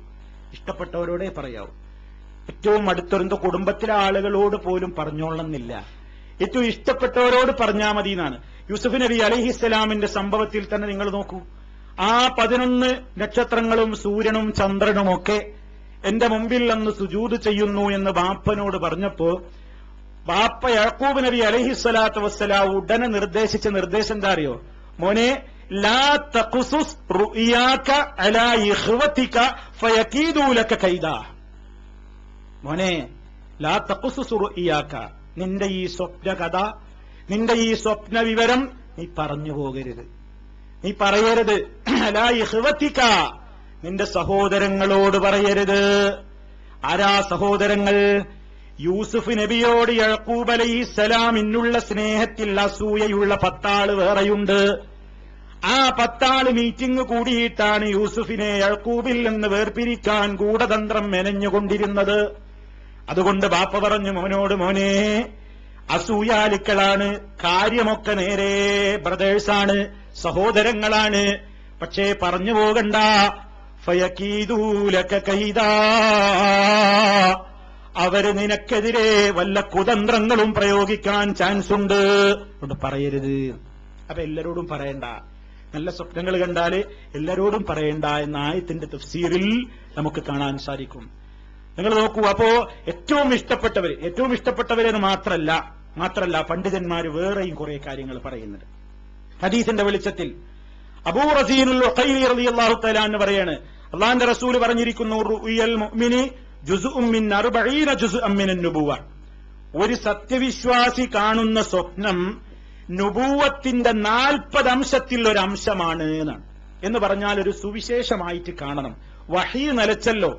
ഏറ്റവും അടുത്തൊരു കുടുംബത്തിലെ ആളുകളോട് പോലും പറഞ്ഞോളണമെന്നില്ല. ഏറ്റവും ഇഷ്ടപ്പെട്ടവരോട് പറഞ്ഞാൽ മതി എന്നാണ്. യൂസുഫ് നബി അലൈഹിസ്സലാമിന്റെ സംഭവത്തിൽ തന്നെ നിങ്ങൾ നോക്കൂ. ആ 11 നക്ഷത്രങ്ങളും സൂര്യനും ചന്ദ്രനുമൊക്കെ എന്റെ മുമ്പിൽ അന്ന് സുജൂദ് ചെയ്യുന്നു എന്ന് ബാപ്പനോട് പറഞ്ഞപ്പോ ബാപ്പ യാക്കൂബ് നബി അലൈഹിസ്സലാത്തു വസ്സലാം ഉടനെ നിർദ്ദേശിച്ച നിർദ്ദേശം എന്താ അറിയോ? മോനെ, ലാ തഖ്സുസ് റുഇയാക അലാ ഇഖ്വതിക ഫയകീദു ലക കൈദാ. മോനെ, ലാ തഖ്സുസ് റുഇയാക, നിന്റെ ഈ സ്വപ്ന കഥ, നിന്റെ ഈ സ്വപ്ന വിവരം നീ പറഞ്ഞു പോകരുത്, നീ പറയരുത്. അലാ ഇഖ്വതിക, നിന്റെ സഹോദരങ്ങളോട് പറയരുത്. ആരാ സഹോദരങ്ങൾ? യൂസുഫ് നബിയോട് യഅ്ഖൂബ് അലൈഹിസ്സലാമിനുള്ള സ്നേഹത്തിൽ അസൂയയുള്ള 10 ആള് വേറെയുണ്ട്. ആ 10 ആള് മീറ്റിംഗ് കൂടിയിട്ടാണ് യൂസുഫിനെ യഅ്ഖൂബിൽ നിന്ന് വേർപിരിക്കാൻ ഗൂഢതന്ത്രം മെനഞ്ഞുകൊണ്ടിരുന്നത്. അതുകൊണ്ട് ബാപ്പ പറഞ്ഞു മോനോട്, മോനെ, അസൂയാലുക്കളാണ്, കാര്യമൊക്കെ നേരെ ബ്രദേഴ്സാണ്, സഹോദരങ്ങളാണ്, പക്ഷേ പറഞ്ഞു പോകണ്ട. ഫയകീദൂ ലക കൈദാ, അവര് നിനക്കെതിരെ വല്ല കുതന്ത്രങ്ങളും പ്രയോഗിക്കാൻ ചാൻസ് ഉണ്ട്. അതുകൊണ്ട് പറയരുത്. അപ്പൊ എല്ലാരോടും പറയണ്ട. നല്ല സ്വപ്നങ്ങൾ കണ്ടാല് എല്ലാരോടും പറയണ്ട എന്ന ആയത്തിന്റെ തഫ്സീറിൽ നമുക്ക് കാണാൻ സാധിക്കും. നിങ്ങൾ നോക്കൂ. അപ്പോ ഏറ്റവും ഇഷ്ടപ്പെട്ടവരെന്ന് മാത്രല്ല പണ്ഡിതന്മാര് വേറെയും കുറെ കാര്യങ്ങൾ പറയുന്നുണ്ട്. ഹദീസിന്റെ വെളിച്ചത്തിൽ അബൂ റസീനുൽ ഉഖൈലി റളിയല്ലാഹു തആല എന്ന് പറയാണ്, അല്ലാഹുവിന്റെ റസൂൽ പറഞ്ഞിരിക്കുന്നു, റുഅൽ മുഅ്മിനി ജുസ്ഉം മിൻ 40 ജുസ്അൻ മിനൻ നുബുവ. ഒരു സത്യവിശ്വാസി കാണുന്ന സ്വപ്നം നുബൂവത്തിന്റെ 40 അംശത്തിൽ ഒരു അംശമാണ് എന്നാണ്. എന്ന് പറഞ്ഞാൽ ഒരു സുവിശേഷമായിട്ട് കാണണം. വഹീ നിലച്ചല്ലോ.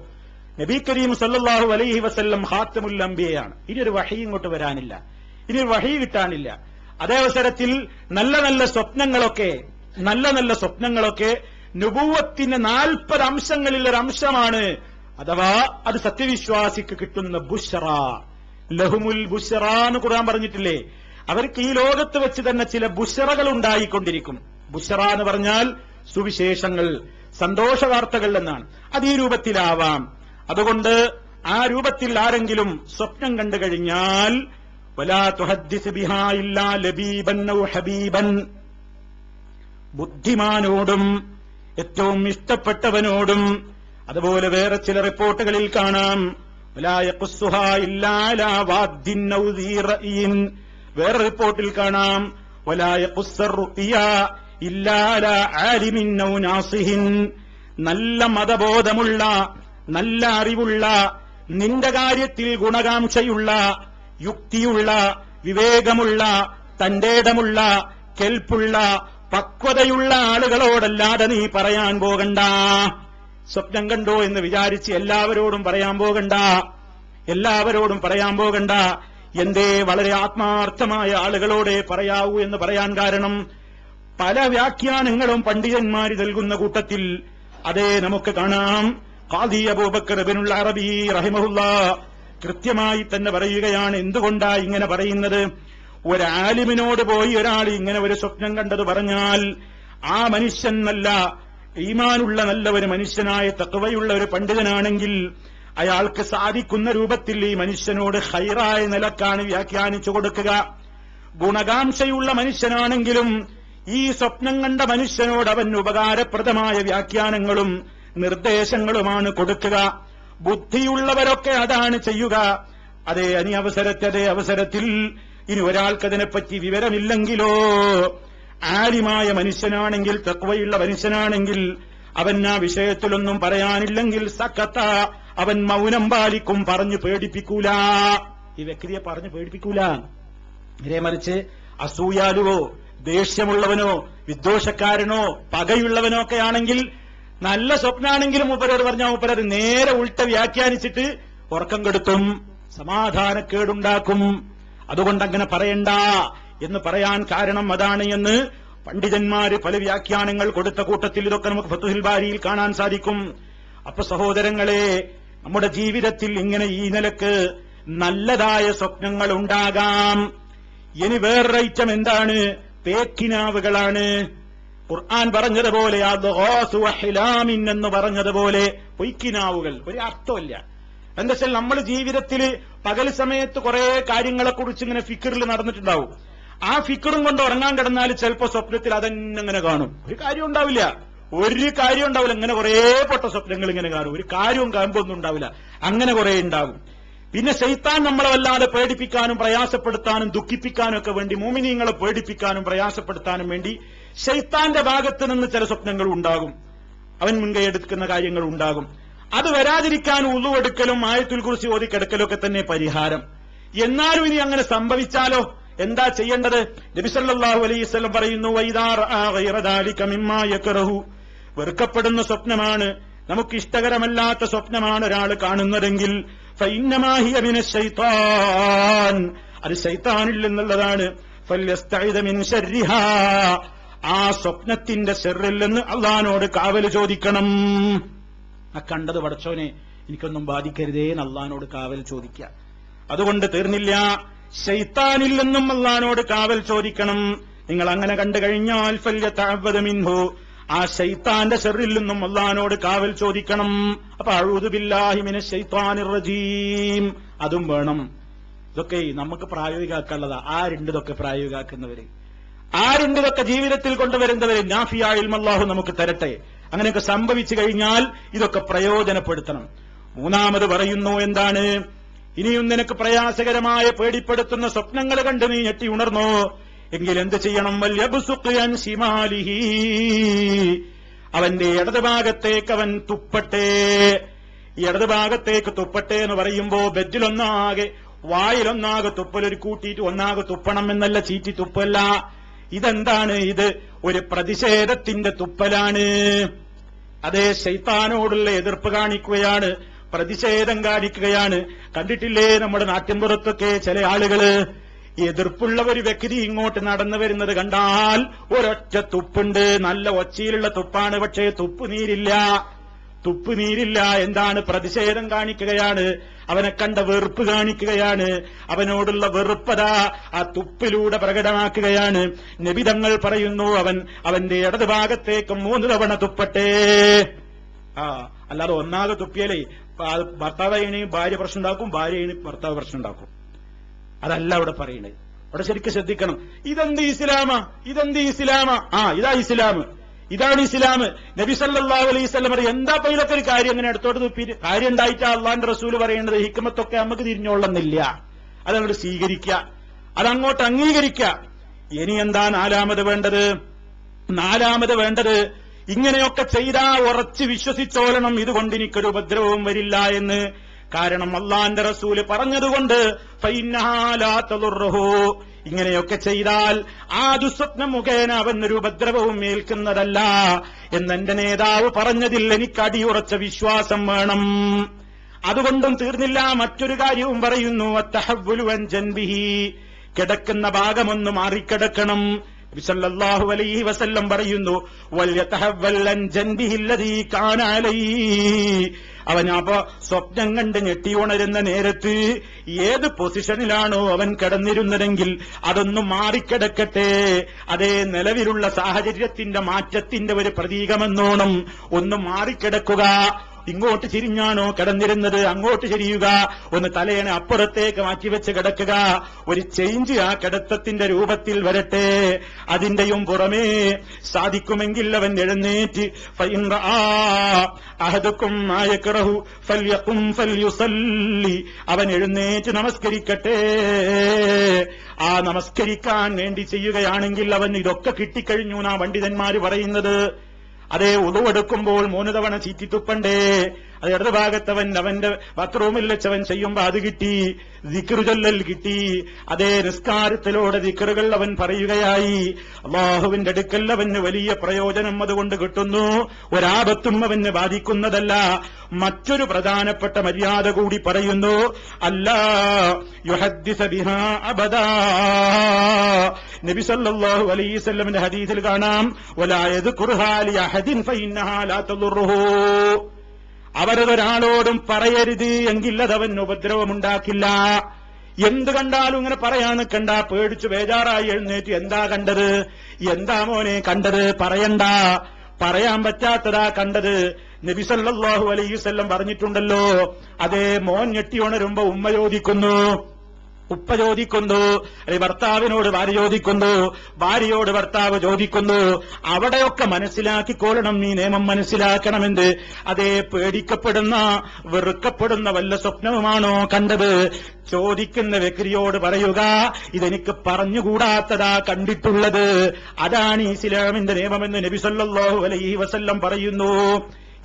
നബി കരീം സല്ലല്ലാഹു അലൈഹി വസല്ലം ഖാത്തമുൽ അംബിയയാണ്. ഇനി ഒരു വഹീ ഇങ്ങോട്ട് വരാനില്ല, ഇനി ഒരു വഹീ കിട്ടാനില്ല. അതേ അവസരത്തിൽ നല്ല നല്ല സ്വപ്നങ്ങളൊക്കെ നുബൂവത്തിന്റെ 40 അംശങ്ങളിൽ ഒരു അംശമാണ്. അഥവാ അത് സത്യവിശ്വാസിക്ക് കിട്ടുന്ന ബുശ്റ, ലഹുമുൽ ബുശ്റ എന്ന് ഖുർആൻ പറഞ്ഞിട്ടില്ലേ? അവർക്ക് ഈ ലോകത്ത് വെച്ച് തന്നെ ചില ബുശ്റകൾ ഉണ്ടായിക്കൊണ്ടിരിക്കും. ബുശ്റ എന്ന് പറഞ്ഞാൽ സുവിശേഷങ്ങൾ, സന്തോഷ വാർത്തകൾ എന്നാണ്. അത് ഈ രൂപത്തിലാവാം. അതുകൊണ്ട് ആ രൂപത്തിൽ ആരെങ്കിലും സ്വപ്നം കണ്ടു കഴിഞ്ഞാൽ വലാ തുഹദ്ദിസ് ബിഹാ ഇല്ലാ ലബീബൻ ഔ ഹബീബൻ, ബുദ്ധിമാനോടും ഏറ്റവും ഇഷ്ടപ്പെട്ടവനോടും. അതുപോലെ വേറെ ചില റിപ്പോർട്ടുകളിൽ കാണാം വലാ യഖുസ്സുഹാ ഇല്ലാ അലാ വാദ്ദിൻ ഔ ദീ റഅയിൻ. വേറെ റിപ്പോർട്ടിൽ കാണാം വലാ യഖുസ്സർ റുഇയാ ഇല്ലാ അലാ ആലിമിൻ ഔ നാസിഹിൻ. നല്ല മതബോധമുള്ള, നല്ല അറിവുള്ള, നിന്റെ കാര്യത്തിൽ ഗുണകാംക്ഷയുള്ള, യുക്തിയുള്ള, വിവേകമുള്ള, തന്റേടമുള്ള, കെൽപ്പുള്ള, പക്വതയുള്ള ആളുകളോടല്ലാതെ നീ പറയാൻ പോകണ്ട. സ്വപ്നം കണ്ടോ എന്ന് വിചാരിച്ച് എല്ലാവരോടും പറയാൻ പോകണ്ട. എന്തേ വളരെ ആത്മാർത്ഥമായ ആളുകളോടെ പറയാവൂ എന്ന് പറയാൻ കാരണം പല വ്യാഖ്യാനങ്ങളും പണ്ഡിതന്മാര് നൽകുന്ന കൂട്ടത്തിൽ അതേ നമുക്ക് കാണാം. ഖാദി അബൂബക്കർ ഇബ്നുൽ അറബി റഹിമഹുല്ലാഹ് കൃത്യമായി തന്നെ പറയുകയാണ് എന്തുകൊണ്ടാ ഇങ്ങനെ പറയുന്നത്. ഒരാലിമിനോട് പോയി ഒരാൾ ഇങ്ങനെ ഒരു സ്വപ്നം കണ്ടത് പറഞ്ഞാൽ ആ മനുഷ്യൻ നല്ല ഈമാനുള്ള നല്ല ഒരു മനുഷ്യനായ തഖ്വയുള്ള ഒരു പണ്ഡിതനാണെങ്കിൽ അയാൾക്ക് സാധിക്കുന്ന രൂപത്തിൽ ഈ മനുഷ്യനോട് ഖൈറായ നിലക്കാണ് വ്യാഖ്യാനിച്ചു കൊടുക്കുക. ഗുണകാംക്ഷയുള്ള മനുഷ്യനാണെങ്കിലും ഈ സ്വപ്നം കണ്ട മനുഷ്യനോട് അവൻ ഉപകാരപ്രദമായ വ്യാഖ്യാനങ്ങളും നിർദ്ദേശങ്ങളുമാണ് കൊടുക്കുക. ബുദ്ധിയുള്ളവരൊക്കെ അതാണ് ചെയ്യുക. അതേ അവസരത്തിൽ ഇനി ഒരാൾക്കതിനെപ്പറ്റി വിവരമില്ലെങ്കിലോ, ആലിമായ മനുഷ്യനാണെങ്കിൽ, തഖ്വയുള്ള മനുഷ്യനാണെങ്കിൽ, അവൻ ആ വിഷയത്തിലൊന്നും പറയാനില്ലെങ്കിൽ സക്കത്ത, അവൻ മൗനം പാലിക്കും, പറഞ്ഞു പേടിപ്പിക്കൂല. ഈ വ്യക്തിയെ പറഞ്ഞു പേടിപ്പിക്കൂല. നേരെ മറിച്ച് അസൂയാലുവോ ദേഷ്യമുള്ളവനോ വിദ്വേഷക്കാരനോ പകയുള്ളവനോ ഒക്കെ ആണെങ്കിൽ, നല്ല സ്വപ്നാണെങ്കിലും മൂപ്പരോട് പറഞ്ഞാൽ മൂപ്പരത് നേരെ ഉൾട്ട വ്യാഖ്യാനിച്ചിട്ട് ഉറക്കം കെടുത്തും, സമാധാനക്കേടുണ്ടാക്കും. അതുകൊണ്ട് അങ്ങനെ പറയണ്ട എന്ന് പറയാൻ കാരണം അതാണ് എന്ന് പണ്ഡിതന്മാര് പല വ്യാഖ്യാനങ്ങൾ കൊടുത്ത കൂട്ടത്തിൽ ഇതൊക്കെ നമുക്ക് ഫത്ഹുൽ ബാരിയിൽ കാണാൻ സാധിക്കും. അപ്പൊ സഹോദരങ്ങളെ, നമ്മുടെ ജീവിതത്തിൽ ഇങ്ങനെ ഈ നിലക്ക് നല്ലതായ സ്വപ്നങ്ങൾ ഉണ്ടാകാം. ഇനി വേറൊരു ഐറ്റം എന്താണ്? പേക്കിനാവുകളാണ്. ഖുർആൻ പറഞ്ഞതുപോലെ എന്ന് പറഞ്ഞതുപോലെ പൊയ്ക്കിനാവുകൾ ഒരു അർത്ഥമില്ല. എന്താ വെച്ചാൽ നമ്മൾ ജീവിതത്തിൽ പകൽ സമയത്ത് കുറെ കാര്യങ്ങളെക്കുറിച്ച് ഇങ്ങനെ ഫിക്കറിൽ നടന്നിട്ടുണ്ടാവും. ആ ഫിക്കറും കൊണ്ട് ഉറങ്ങാൻ കിടന്നാൽ ചിലപ്പോ സ്വപ്നത്തിൽ അതെങ്ങനെ കാണും. ഒരു കാര്യം ഉണ്ടാവില്ല. ഇങ്ങനെ കുറെ പൊട്ട സ്വപ്നങ്ങൾ ഇങ്ങനെ കാണും. ഒരു കാര്യവും കാണുമ്പോ ഒന്നും ഉണ്ടാവില്ല. അങ്ങനെ കുറെ ഉണ്ടാകും. പിന്നെ ശൈത്താൻ നമ്മളെ വല്ലാതെ പേടിപ്പിക്കാനും പ്രയാസപ്പെടുത്താനും ദുഃഖിപ്പിക്കാനും ഒക്കെ വേണ്ടി, മുഅ്മിനീങ്ങളെ പേടിപ്പിക്കാനും പ്രയാസപ്പെടുത്താനും വേണ്ടി ശൈത്താന്റെ ഭാഗത്ത് നിന്ന് ചില സ്വപ്നങ്ങൾ ഉണ്ടാകും. അവൻ മുൻകൈ എടുക്കുന്ന കാര്യങ്ങൾ ഉണ്ടാകും. അത് വരാതിരിക്കാൻ ഉളു എടുക്കലും ആയത്തുൽ കുർസി ഓതി കിടക്കലും ഒക്കെ തന്നെ പരിഹാരം. എന്നാലും ഇനി അങ്ങനെ സംഭവിച്ചാലോ എന്താ ചെയ്യേണ്ടത്? നബി സല്ലല്ലാഹു അലൈഹി വസല്ലം പറയുന്നു, വൈദാ റആ ഗൈറ ദാലിക മിമ്മാ യക്റഹു, വെറുക്കപ്പെടുന്ന സ്വപ്നമാണ്, നമുക്ക് ഇഷ്ടകരമല്ലാത്ത സ്വപ്നമാണ് ഒരാൾ കാണുന്നതെങ്കിൽ, ഫഇന്നമാ ഹിയ മിനശ് ശൈത്താൻ, അത് ശൈത്താനിൽ നിന്നുള്ളതാണ്. ഫല്യസ്തഇദ് മിൻ ശർരിഹാ, ആ സ്വപ്നത്തിന്റെ ശർറിൽ നിന്ന് അള്ളാഹുവിനോട് കാവല് ചോദിക്കണം. ആ കണ്ടത് പടച്ചോനെ എനിക്കൊന്നും ബാധിക്കരുതേ എന്ന് അള്ളാഹുവിനോട് കാവൽ ചോദിക്കുക. അതുകൊണ്ട് തീർന്നില്ല, ശൈത്താനിൽ നിന്നും അള്ളാഹുവിനോട് കാവൽ ചോദിക്കണം. നിങ്ങൾ അങ്ങനെ കണ്ടു കഴിഞ്ഞാൽ ഫല്യതഅവ്വദ് മിൻഹു, ആ ശൈത്താന്റെ ശർറിൽ നിന്നും അള്ളാഹുവിനോട് കാവൽ ചോദിക്കണം. അപ്പൊ അഊദു ബില്ലാഹി മിനശ് ശൈത്താനിർ റജീം അതും വേണം. ഇതൊക്കെ നമുക്ക് പ്രായോഗികമാക്കാനുള്ളതാ. ആരുണ്ട് ഇതൊക്കെ പ്രായോഗികമാക്കുന്നവര്? ആരുണ്ട് ഇതൊക്കെ ജീവിതത്തിൽ കൊണ്ടുവരുന്നവര്? നാഫിയായ ഇൽമ് അല്ലാഹു നമുക്ക് തരട്ടെ. അങ്ങനെയൊക്കെ സംഭവിച്ചു കഴിഞ്ഞാൽ ഇതൊക്കെ പ്രയോജനപ്പെടുത്തണം. മൂന്നാമത് പറയുന്നു, എന്താണ്? ഇനിയും നിനക്ക് പ്രയാസകരമായ പേടിപ്പെടുത്തുന്ന സ്വപ്നങ്ങൾ കണ്ട് നീ ഞെട്ടി ഉണർന്നോ എങ്കിൽ എന്ത് ചെയ്യണം? വൽയബ്സുഖ് അൻ ശിമാലിഹി, അവന്റെ ഇടതുഭാഗത്തേക്ക് അവൻ തുപ്പട്ടെ. ഇടതുഭാഗത്തേക്ക് തുപ്പട്ടെ എന്ന് പറയുമ്പോ ബെഡിലൊന്നാകെ വായിലൊന്നാകെ തുപ്പലൊരു കൂട്ടിയിട്ട് ഒന്നാകെ തുപ്പണം എന്നല്ല, ചീറ്റി തുപ്പല്ല. ഇതെന്താണ്? ഇത് ഒരു പ്രതിഷേധത്തിന്റെ തുപ്പലാണ്. അതേ, ശൈത്താനോടുള്ള എതിർപ്പ് കാണിക്കുകയാണ്, പ്രതിഷേധം കാണിക്കുകയാണ്. കണ്ടിട്ടില്ലേ നമ്മുടെ നാട്ടിൻപുറത്തൊക്കെ ചില ആളുകള് എതിർപ്പുള്ള ഒരു വ്യക്തി ഇങ്ങോട്ട് നടന്നു വരുന്നത് കണ്ടാൽ ഒരൊറ്റ തുപ്പുണ്ട്, നല്ല ഒച്ചയിലുള്ള തുപ്പാണ്, പക്ഷേ തുപ്പുനീരില്ല. എന്താണ്? പ്രതിഷേധം കാണിക്കുകയാണ്, അവനെ കണ്ട വെറുപ്പ് കാണിക്കുകയാണ്, അവനോടുള്ള വെറുപ്പതാ ആ തുപ്പിലൂടെ പ്രകടമാക്കുകയാണ്. നബി തങ്ങൾ പറയുന്നു, അവന്റെ ഇടതുഭാഗത്തേക്ക് 3 തവണ തുപ്പട്ടെ. അല്ലാതെ ഒന്നാകെ തുപ്പിയാലേ ഭർത്താവ് ഭാര്യ പ്രശ്നം ഉണ്ടാക്കും, ഭാര്യ ഭർത്താവ് പ്രശ്നം ഉണ്ടാക്കും. അതല്ല അവിടെ പറയുന്നത്. അവിടെ ശരിക്കും ശ്രദ്ധിക്കണം. ഇതെന്ത് ഇസ്ലാമാ? ഇതാ ഇസ്ലാം, ഇതാണ് ഇസ്ലാം. നബി സല്ലല്ലാഹു അലൈഹി വസല്ലം പറയും, എന്താ പൈലൊക്കെ ഒരു കാര്യം അങ്ങനെ അടുത്തോട്ട് തുപ്പി കാര്യം ഉണ്ടായിട്ടാ അള്ളാന്റെ റസൂല് പറയുന്നത്? ഹിക്മത്തൊക്കെ നമുക്ക് തിരിഞ്ഞോളുന്നില്ല. അതങ്ങോട്ട് സ്വീകരിക്കുക, അതങ്ങോട്ട് അംഗീകരിക്കുക. ഇനി എന്താ നാലാമത് വേണ്ടത്? ഇങ്ങനെയൊക്കെ ചെയ്താ ഉറച്ച് വിശ്വസിച്ചോളണം, ഇതുകൊണ്ട് എനിക്കൊരു ഉപദ്രവവും വരില്ല എന്ന്. കാരണം അള്ളാന്റെ റസൂല് പറഞ്ഞതുകൊണ്ട് ഫഇന്നഹാ ലാ തദുർറുഹു, ഇങ്ങനെയൊക്കെ ചെയ്താൽ ആ ദുസ്വപ്നം മുഖേന അവനൊരു ഉപദ്രവവും ഏൽക്കുന്നതല്ല എന്നെന്റെ നേതാവ് പറഞ്ഞതിൽ എനിക്ക് അടിയുറച്ച വിശ്വാസം വേണം. അതുകൊണ്ടും തീർന്നില്ല, മറ്റൊരു കാര്യവും പറയുന്നു, അത്തഹവ്വുലു അൻ ജൻബിഹി, കിടക്കുന്ന ഭാഗമൊന്ന് മാറിക്കിടക്കണം. നബി സല്ലല്ലാഹു അലൈഹി വസല്ലം പറയുന്നു, വൽയതഹവ്വൽ അൻ ജൻബിഹി അല്ലദീ കാന അലൈഹി, അവൻ അപ്പൊ സ്വപ്നം കണ്ട് ഞെട്ടി ഉണരുന്ന നേരത്ത് ഏത് പൊസിഷനിലാണോ അവൻ കിടന്നിരുന്നതെങ്കിൽ അതൊന്നും മാറിക്കിടക്കട്ടെ. അതേ, നിലവിലുള്ള സാഹചര്യത്തിന്റെ മാറ്റത്തിന്റെ ഒരു പ്രതീകമെന്നോണം ഒന്ന് മാറിക്കിടക്കുക. ഇങ്ങോട്ട് ചിരിഞ്ഞാണോ കിടന്നിരുന്നത് അങ്ങോട്ട് ചെരിയുക, ഒന്ന് തലയണ അപ്പുറത്തേക്ക് മാറ്റിവെച്ച് കിടക്കുക, ഒരു ചേഞ്ച് ആ കിടത്തത്തിന്റെ രൂപത്തിൽ വരട്ടെ. അതിന്റെയും പുറമേ സാധിക്കുമെങ്കിൽ അവൻ എഴുന്നേറ്റ് അവൻ എഴുന്നേറ്റ് നമസ്കരിക്കട്ടെ. ആ നമസ്കരിക്കാൻ വേണ്ടി ചെയ്യുകയാണെങ്കിൽ അവൻ ഇതൊക്കെ കിട്ടിക്കഴിഞ്ഞു എന്നാ പണ്ഡിതന്മാര് പറയുന്നത്. അതേ ഉളുവെടുക്കുമ്പോൾ 3 തവണ ചീറ്റിത്തുപ്പണ്ടേ, അത് ഇടത് ഭാഗത്തവൻ അവന്റെ ബാത്റൂമിൽ വെച്ചവൻ ചെയ്യുമ്പോ അത് കിട്ടി, ദിക്റ് ചൊല്ലൽ കിട്ടി. അതേ നിസ്കാരത്തിലൂടെ ദിക്റുകൾ അവൻ പറയുകയായി. അല്ലാഹുവിന്റെ അടുക്കൽ അവന് വലിയ പ്രയോജനം അതുകൊണ്ട് കിട്ടുന്നു, ഒരാപത്തും അവന് ബാധിക്കുന്നതല്ല. മറ്റൊരു പ്രധാനപ്പെട്ട മര്യാദ കൂടി പറയുന്നു, അല്ലാ യുഹദ്ദിസ ബിഹാ അബദാ. നബി സല്ലല്ലാഹു അലൈഹി വസല്ലമിന്റെ ഹദീസിൽ കാണാം, വലാ യദ്കുർഹാ ലിഅഹദിൻ ഫഇന്നഹാ ലാ തദുർറുഹു. അവരതൊരാളോടും പറയരുത്, എങ്കിൽ അതവൻ ഉപദ്രവമുണ്ടാക്കില്ല. എന്ത് കണ്ടാലും ഇങ്ങനെ പറയാൻ നിൽക്കണ്ട, പേടിച്ചു ബേജാറായി എഴുന്നേറ്റ് എന്താ കണ്ടത്, എന്താ മോനെ കണ്ടത്, പറയണ്ട. പറയാൻ പറ്റാത്തതാ കണ്ടത്. നബി സല്ലല്ലാഹു അലൈഹി വസല്ലം പറഞ്ഞിട്ടുണ്ടല്ലോ, അതേ മോൻ ഞെട്ടി ഉണരുമ്പോ ഉമ്മ ചോദിക്കുന്നു, ഉപ്പ ചോദിക്കുന്നു, ഭർത്താവിനോട് ഭാര്യ ചോദിക്കുന്നു, ഭാര്യയോട് ഭർത്താവ് ചോദിക്കുന്നു. അവിടെയൊക്കെ മനസ്സിലാക്കിക്കൊള്ളണം, ഈ നിയമം മനസ്സിലാക്കണമെന്ന്. അതേ പേടിക്കപ്പെടുന്ന വെറുക്കപ്പെടുന്ന വല്ല സ്വപ്നവുമാണോ കണ്ടത്, ചോദിക്കുന്ന വ്യക്തിയോട് പറയുക, ഇതെനിക്ക് പറഞ്ഞുകൂടാത്തതാ കണ്ടിട്ടുള്ളത്. അതാണ് ഇസ്ലാമിന്റെ നിയമമെന്ന് നബി സല്ലല്ലാഹു അലൈഹി വസല്ലം പറയുന്നു.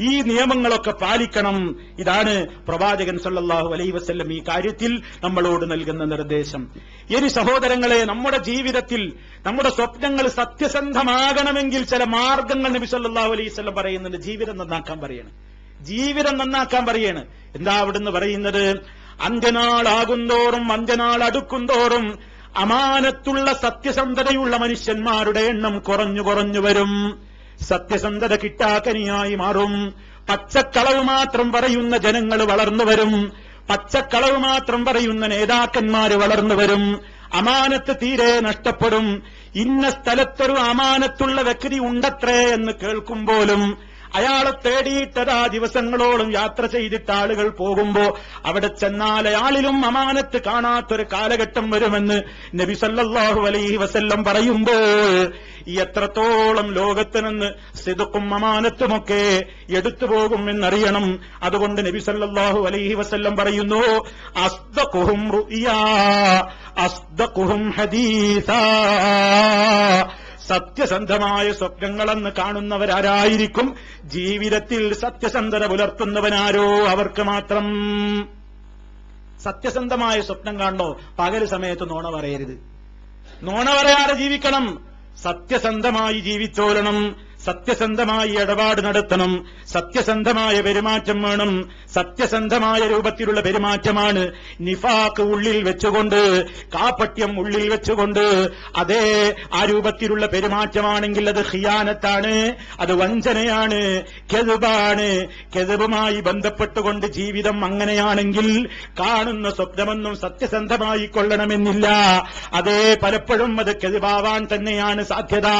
ഈ നിയമങ്ങളൊക്കെ പാലിക്കണം. ഇതാണ് പ്രവാചകൻ സല്ലല്ലാഹു അലൈഹി വസല്ലം ഈ കാര്യത്തിൽ നമ്മളോട് നൽകുന്ന നിർദ്ദേശം. ഇനി സഹോദരങ്ങളെ, നമ്മുടെ ജീവിതത്തിൽ നമ്മുടെ സ്വപ്നങ്ങൾ സത്യസന്ധമാകണമെങ്കിൽ ചില മാർഗങ്ങൾ നബി സല്ലല്ലാഹു അലൈഹി വസല്ലം പറയുന്നുണ്ട്. ജീവിതം നന്നാക്കാൻ പറയാണ്, ജീവിതം നന്നാക്കാൻ പറയാണ്. എന്താ അവിടുന്ന് പറയുന്നത്? അന്ത്യനാളാകുന്തോറും അന്ത്യനാൾ അടുക്കുന്തോറും അമാനത്തുള്ള സത്യസന്ധതയുള്ള മനുഷ്യന്മാരുടെ എണ്ണം കുറഞ്ഞു കുറഞ്ഞു വരും. സത്യസന്ധത കിട്ടാക്കനിയായി മാറും. പച്ചക്കളവ് മാത്രം പറയുന്ന ജനങ്ങൾ വളർന്നു വരും. പച്ചക്കളവ് മാത്രം പറയുന്ന നേതാക്കന്മാര് വളർന്നു വരും. അമാനത്ത് തീരെ നഷ്ടപ്പെടും. ഇന്ന സ്ഥലത്തൊരു അമാനത്തുള്ള വ്യക്തി ഉണ്ടത്രേ എന്ന് കേൾക്കുമ്പോലും അയാളെ തേടിയിട്ടതാ ദിവസങ്ങളോളം യാത്ര ചെയ്തിട്ട് ആളുകൾ പോകുമ്പോ അവിടെ ചെന്നാൽ അയാളിലും അമാനത്ത് കാണാത്തൊരു കാലഘട്ടം വരുമെന്ന് നബി സല്ലല്ലാഹു അലൈഹി വസല്ലം പറയുമ്പോൾ എത്രത്തോളം ലോകത്ത് നിന്ന് സിദ്ഖും അമാനത്തുമൊക്കെ എടുത്തു പോകുമെന്നറിയണം. അതുകൊണ്ട് നബി സല്ലല്ലാഹു അലൈഹി വസല്ലം പറയുന്നു, അസ്ദഖുഹും റുഇയാ അസ്ദഖുഹും ഹദീസാ. സത്യസന്ധമായ സ്വപ്നങ്ങളെന്ന് കാണുന്നവരാരായിരിക്കും? ജീവിതത്തിൽ സത്യസന്ധത പുലർത്തുന്നവനാരോ അവർക്ക് മാത്രം. സത്യസന്ധമായ സ്വപ്നം കാണണോ? പകൽ സമയത്ത് നോണ പറയരുത്, നോണ പറയാതെ ജീവിക്കണം. സത്യസന്ധമായി ജീവിച്ചോളണം, സത്യസന്ധമായി ഇടപാട് നടത്തണം, സത്യസന്ധമായ പെരുമാറ്റം വേണം. സത്യസന്ധമായ രൂപത്തിലുള്ള പെരുമാറ്റമാണ് നിഫാഖ് ഉള്ളിൽ വെച്ചുകൊണ്ട്, കാപട്യം ഉള്ളിൽ വെച്ചുകൊണ്ട്, അതേ ആ രൂപത്തിലുള്ള പെരുമാറ്റമാണെങ്കിൽ അത് ഖിയാനത്താണ്, അത് വഞ്ചനയാണ്, കെതുബാണ്. കെതുബുമായി ബന്ധപ്പെട്ടുകൊണ്ട് ജീവിതം അങ്ങനെയാണെങ്കിൽ കാണുന്ന സ്വപ്നമൊന്നും സത്യസന്ധമായി കൊള്ളണമെന്നില്ല. അതേ പലപ്പോഴും അത് കെതുബാവാൻ തന്നെയാണ് സാധ്യത.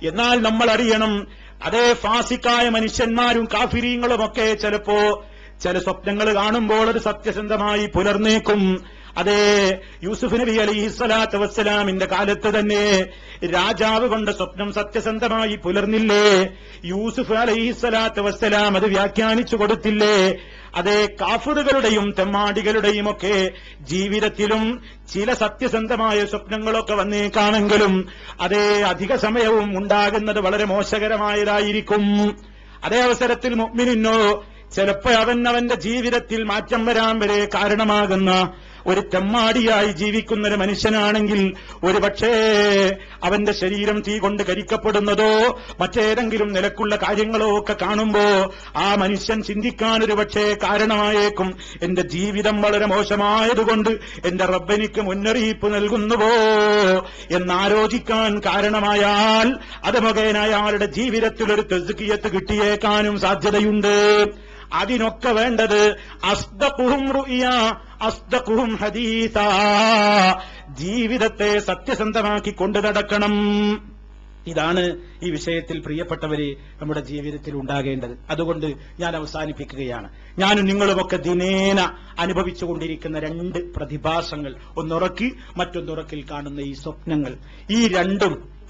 എന്നാൽ നമ്മൾ അറിയണം, അതേ ഫാസിക്കായ മനുഷ്യന്മാരും കാഫിരീങ്ങളുമൊക്കെ ചിലപ്പോ ചില സ്വപ്നങ്ങൾ കാണുമ്പോൾ അത് സത്യസന്ധമായി പുലർന്നേക്കും. അതേ യൂസുഫ് നബി അലൈഹിസ്സലാത്തു വസ്സലാമിന്റെ കാലത്ത് തന്നെ രാജാവ് കൊണ്ട സ്വപ്നം സത്യസന്ധമായി പുലർന്നില്ലേ? യൂസുഫ് അലൈഹിസ്സലാത്തു വസ്സലാം അത് വ്യാഖ്യാനിച്ചു കൊടുത്തില്ലേ? അതേ കാഫിറുകളുടെയും തെമ്മാടികളുടെയും ഒക്കെ ജീവിതത്തിലും ചില സത്യസന്ധമായ സ്വപ്നങ്ങളൊക്കെ വന്നേക്കാണെങ്കിലും അതേ അധിക സമയവും ഉണ്ടാകുന്നത് വളരെ മോശകരമായതായിരിക്കും. അതേ അവസരത്തിൽ മുഅ്മിനിനോ ചിലപ്പോൾ അവന്റെ ജീവിതത്തിൽ മാറ്റം വരാൻ വരെ കാരണമാകുന്ന ഒരു തെമ്മാടിയായി ജീവിക്കുന്ന ഒരു മനുഷ്യനാണെങ്കിൽ ഒരുപക്ഷേ അവന്റെ ശരീരം തീ കൊണ്ട് കരിക്കപ്പെടുന്നതോ മറ്റേതെങ്കിലും നിലക്കുള്ള കാര്യങ്ങളോ ഒക്കെ കാണുമ്പോ ആ മനുഷ്യൻ ചിന്തിക്കാനൊരു പക്ഷേ കാരണമായേക്കും, എന്റെ ജീവിതം വളരെ മോശമായതുകൊണ്ട് എന്റെ റബ്ബെനിക്ക് മുന്നറിയിപ്പ് നൽകുന്നുവോ എന്നാലോചിക്കാൻ കാരണമായാൽ അത് മുഖേന അയാളുടെ ജീവിതത്തിൽ ഒരു തസ്കിയത്ത് കിട്ടിയേക്കാനും സാധ്യതയുണ്ട്. അതിനൊക്കെ വേണ്ടത് അസ്ദഖുഹും റുഇയാ അസ്ദഖുഹും ഹദീസാ. ജീവിതത്തെ സത്യസന്ധമാക്കി കൊണ്ടു നടക്കണം. ഇതാണ് ഈ വിഷയത്തിൽ പ്രിയപ്പെട്ടവരെ നമ്മുടെ ജീവിതത്തിൽ ഉണ്ടാകേണ്ടത്. അതുകൊണ്ട് ഞാൻ അവസാനിപ്പിക്കുകയാണ്. ഞാനും നിങ്ങളുമൊക്കെ ദിനേന അനുഭവിച്ചുകൊണ്ടിരിക്കുന്ന രണ്ട് പ്രതിഭാസങ്ങൾ, ഒന്നുറക്കി മറ്റൊന്നുറക്കിൽ കാണുന്ന ഈ സ്വപ്നങ്ങൾ,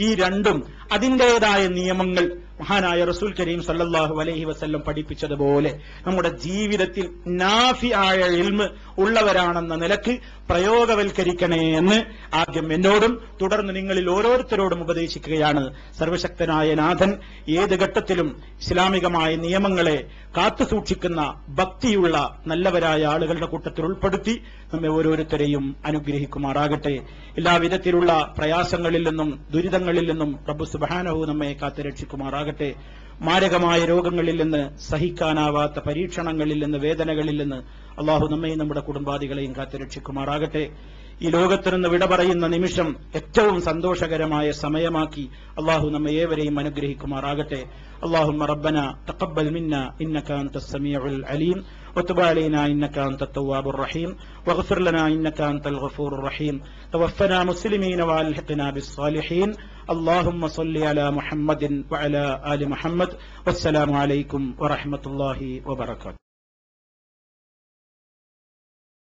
ഈ രണ്ടും അതിൻ്റെതായ നിയമങ്ങൾ മഹാനായ റസൂൽ കരീം സല്ലല്ലാഹു അലൈഹി വസല്ലം പഠിപ്പിച്ചതുപോലെ നമ്മുടെ ജീവിതത്തിൽ നാഫിയായ ഇൽമ് ഉള്ളവരാണെന്ന നിലക്ക് പ്രയോഗവൽക്കരിക്കണേ എന്ന് ആദ്യം എന്നോടും തുടർന്ന് നിങ്ങളിൽ ഓരോരുത്തരോടും ഉപദേശിക്കുകയാണ്. സർവശക്തനായ നാഥൻ ഏത് ഘട്ടത്തിലും ഇസ്ലാമികമായ നിയമങ്ങളെ കാത്തുസൂക്ഷിക്കുന്ന ഭക്തിയുള്ള നല്ലവരായ ആളുകളുടെ കൂട്ടത്തിൽ ഉൾപ്പെടുത്തി നമ്മെ ഓരോരുത്തരെയും അനുഗ്രഹിക്കുമാറാകട്ടെ. എല്ലാവിധത്തിലുള്ള പ്രയാസങ്ങളിൽ നിന്നും ദുരിതങ്ങളിൽ നിന്നും റബ്ബ് സുബ്ഹാനഹു നമ്മെ കാത്തുരക്ഷിക്കുമാറാകട്ടെ. മാരകമായ രോഗങ്ങളിൽ നിന്ന്, സഹിക്കാനാവാത്ത പരീക്ഷണങ്ങളിൽ നിന്ന്, വേദനകളിൽ നിന്ന് അള്ളാഹു നമ്മയും നമ്മുടെ കുടുംബാദികളെയും കാത്തുരക്ഷിക്കുമാറാകട്ടെ. ഈ ലോകത്തിൽ നിന്ന് വിട പറയുന്ന നിമിഷം ഏറ്റവും സന്തോഷകരമായ സമയമാക്കി അള്ളാഹു നമ്മെ ഏവരെയും അനുഗ്രഹിക്കുമാറാകട്ടെ. اللهم ربنا تقبل منا إنك أنت السميع العليم وتب علينا إنك أنت التواب الرحيم واغفر لنا إنك أنت الغفور الرحيم توفنا مسلمين وألحقنا بالصالحين اللهم صل على محمد وعلى آل محمد والسلام عليكم ورحمة الله وبركاته.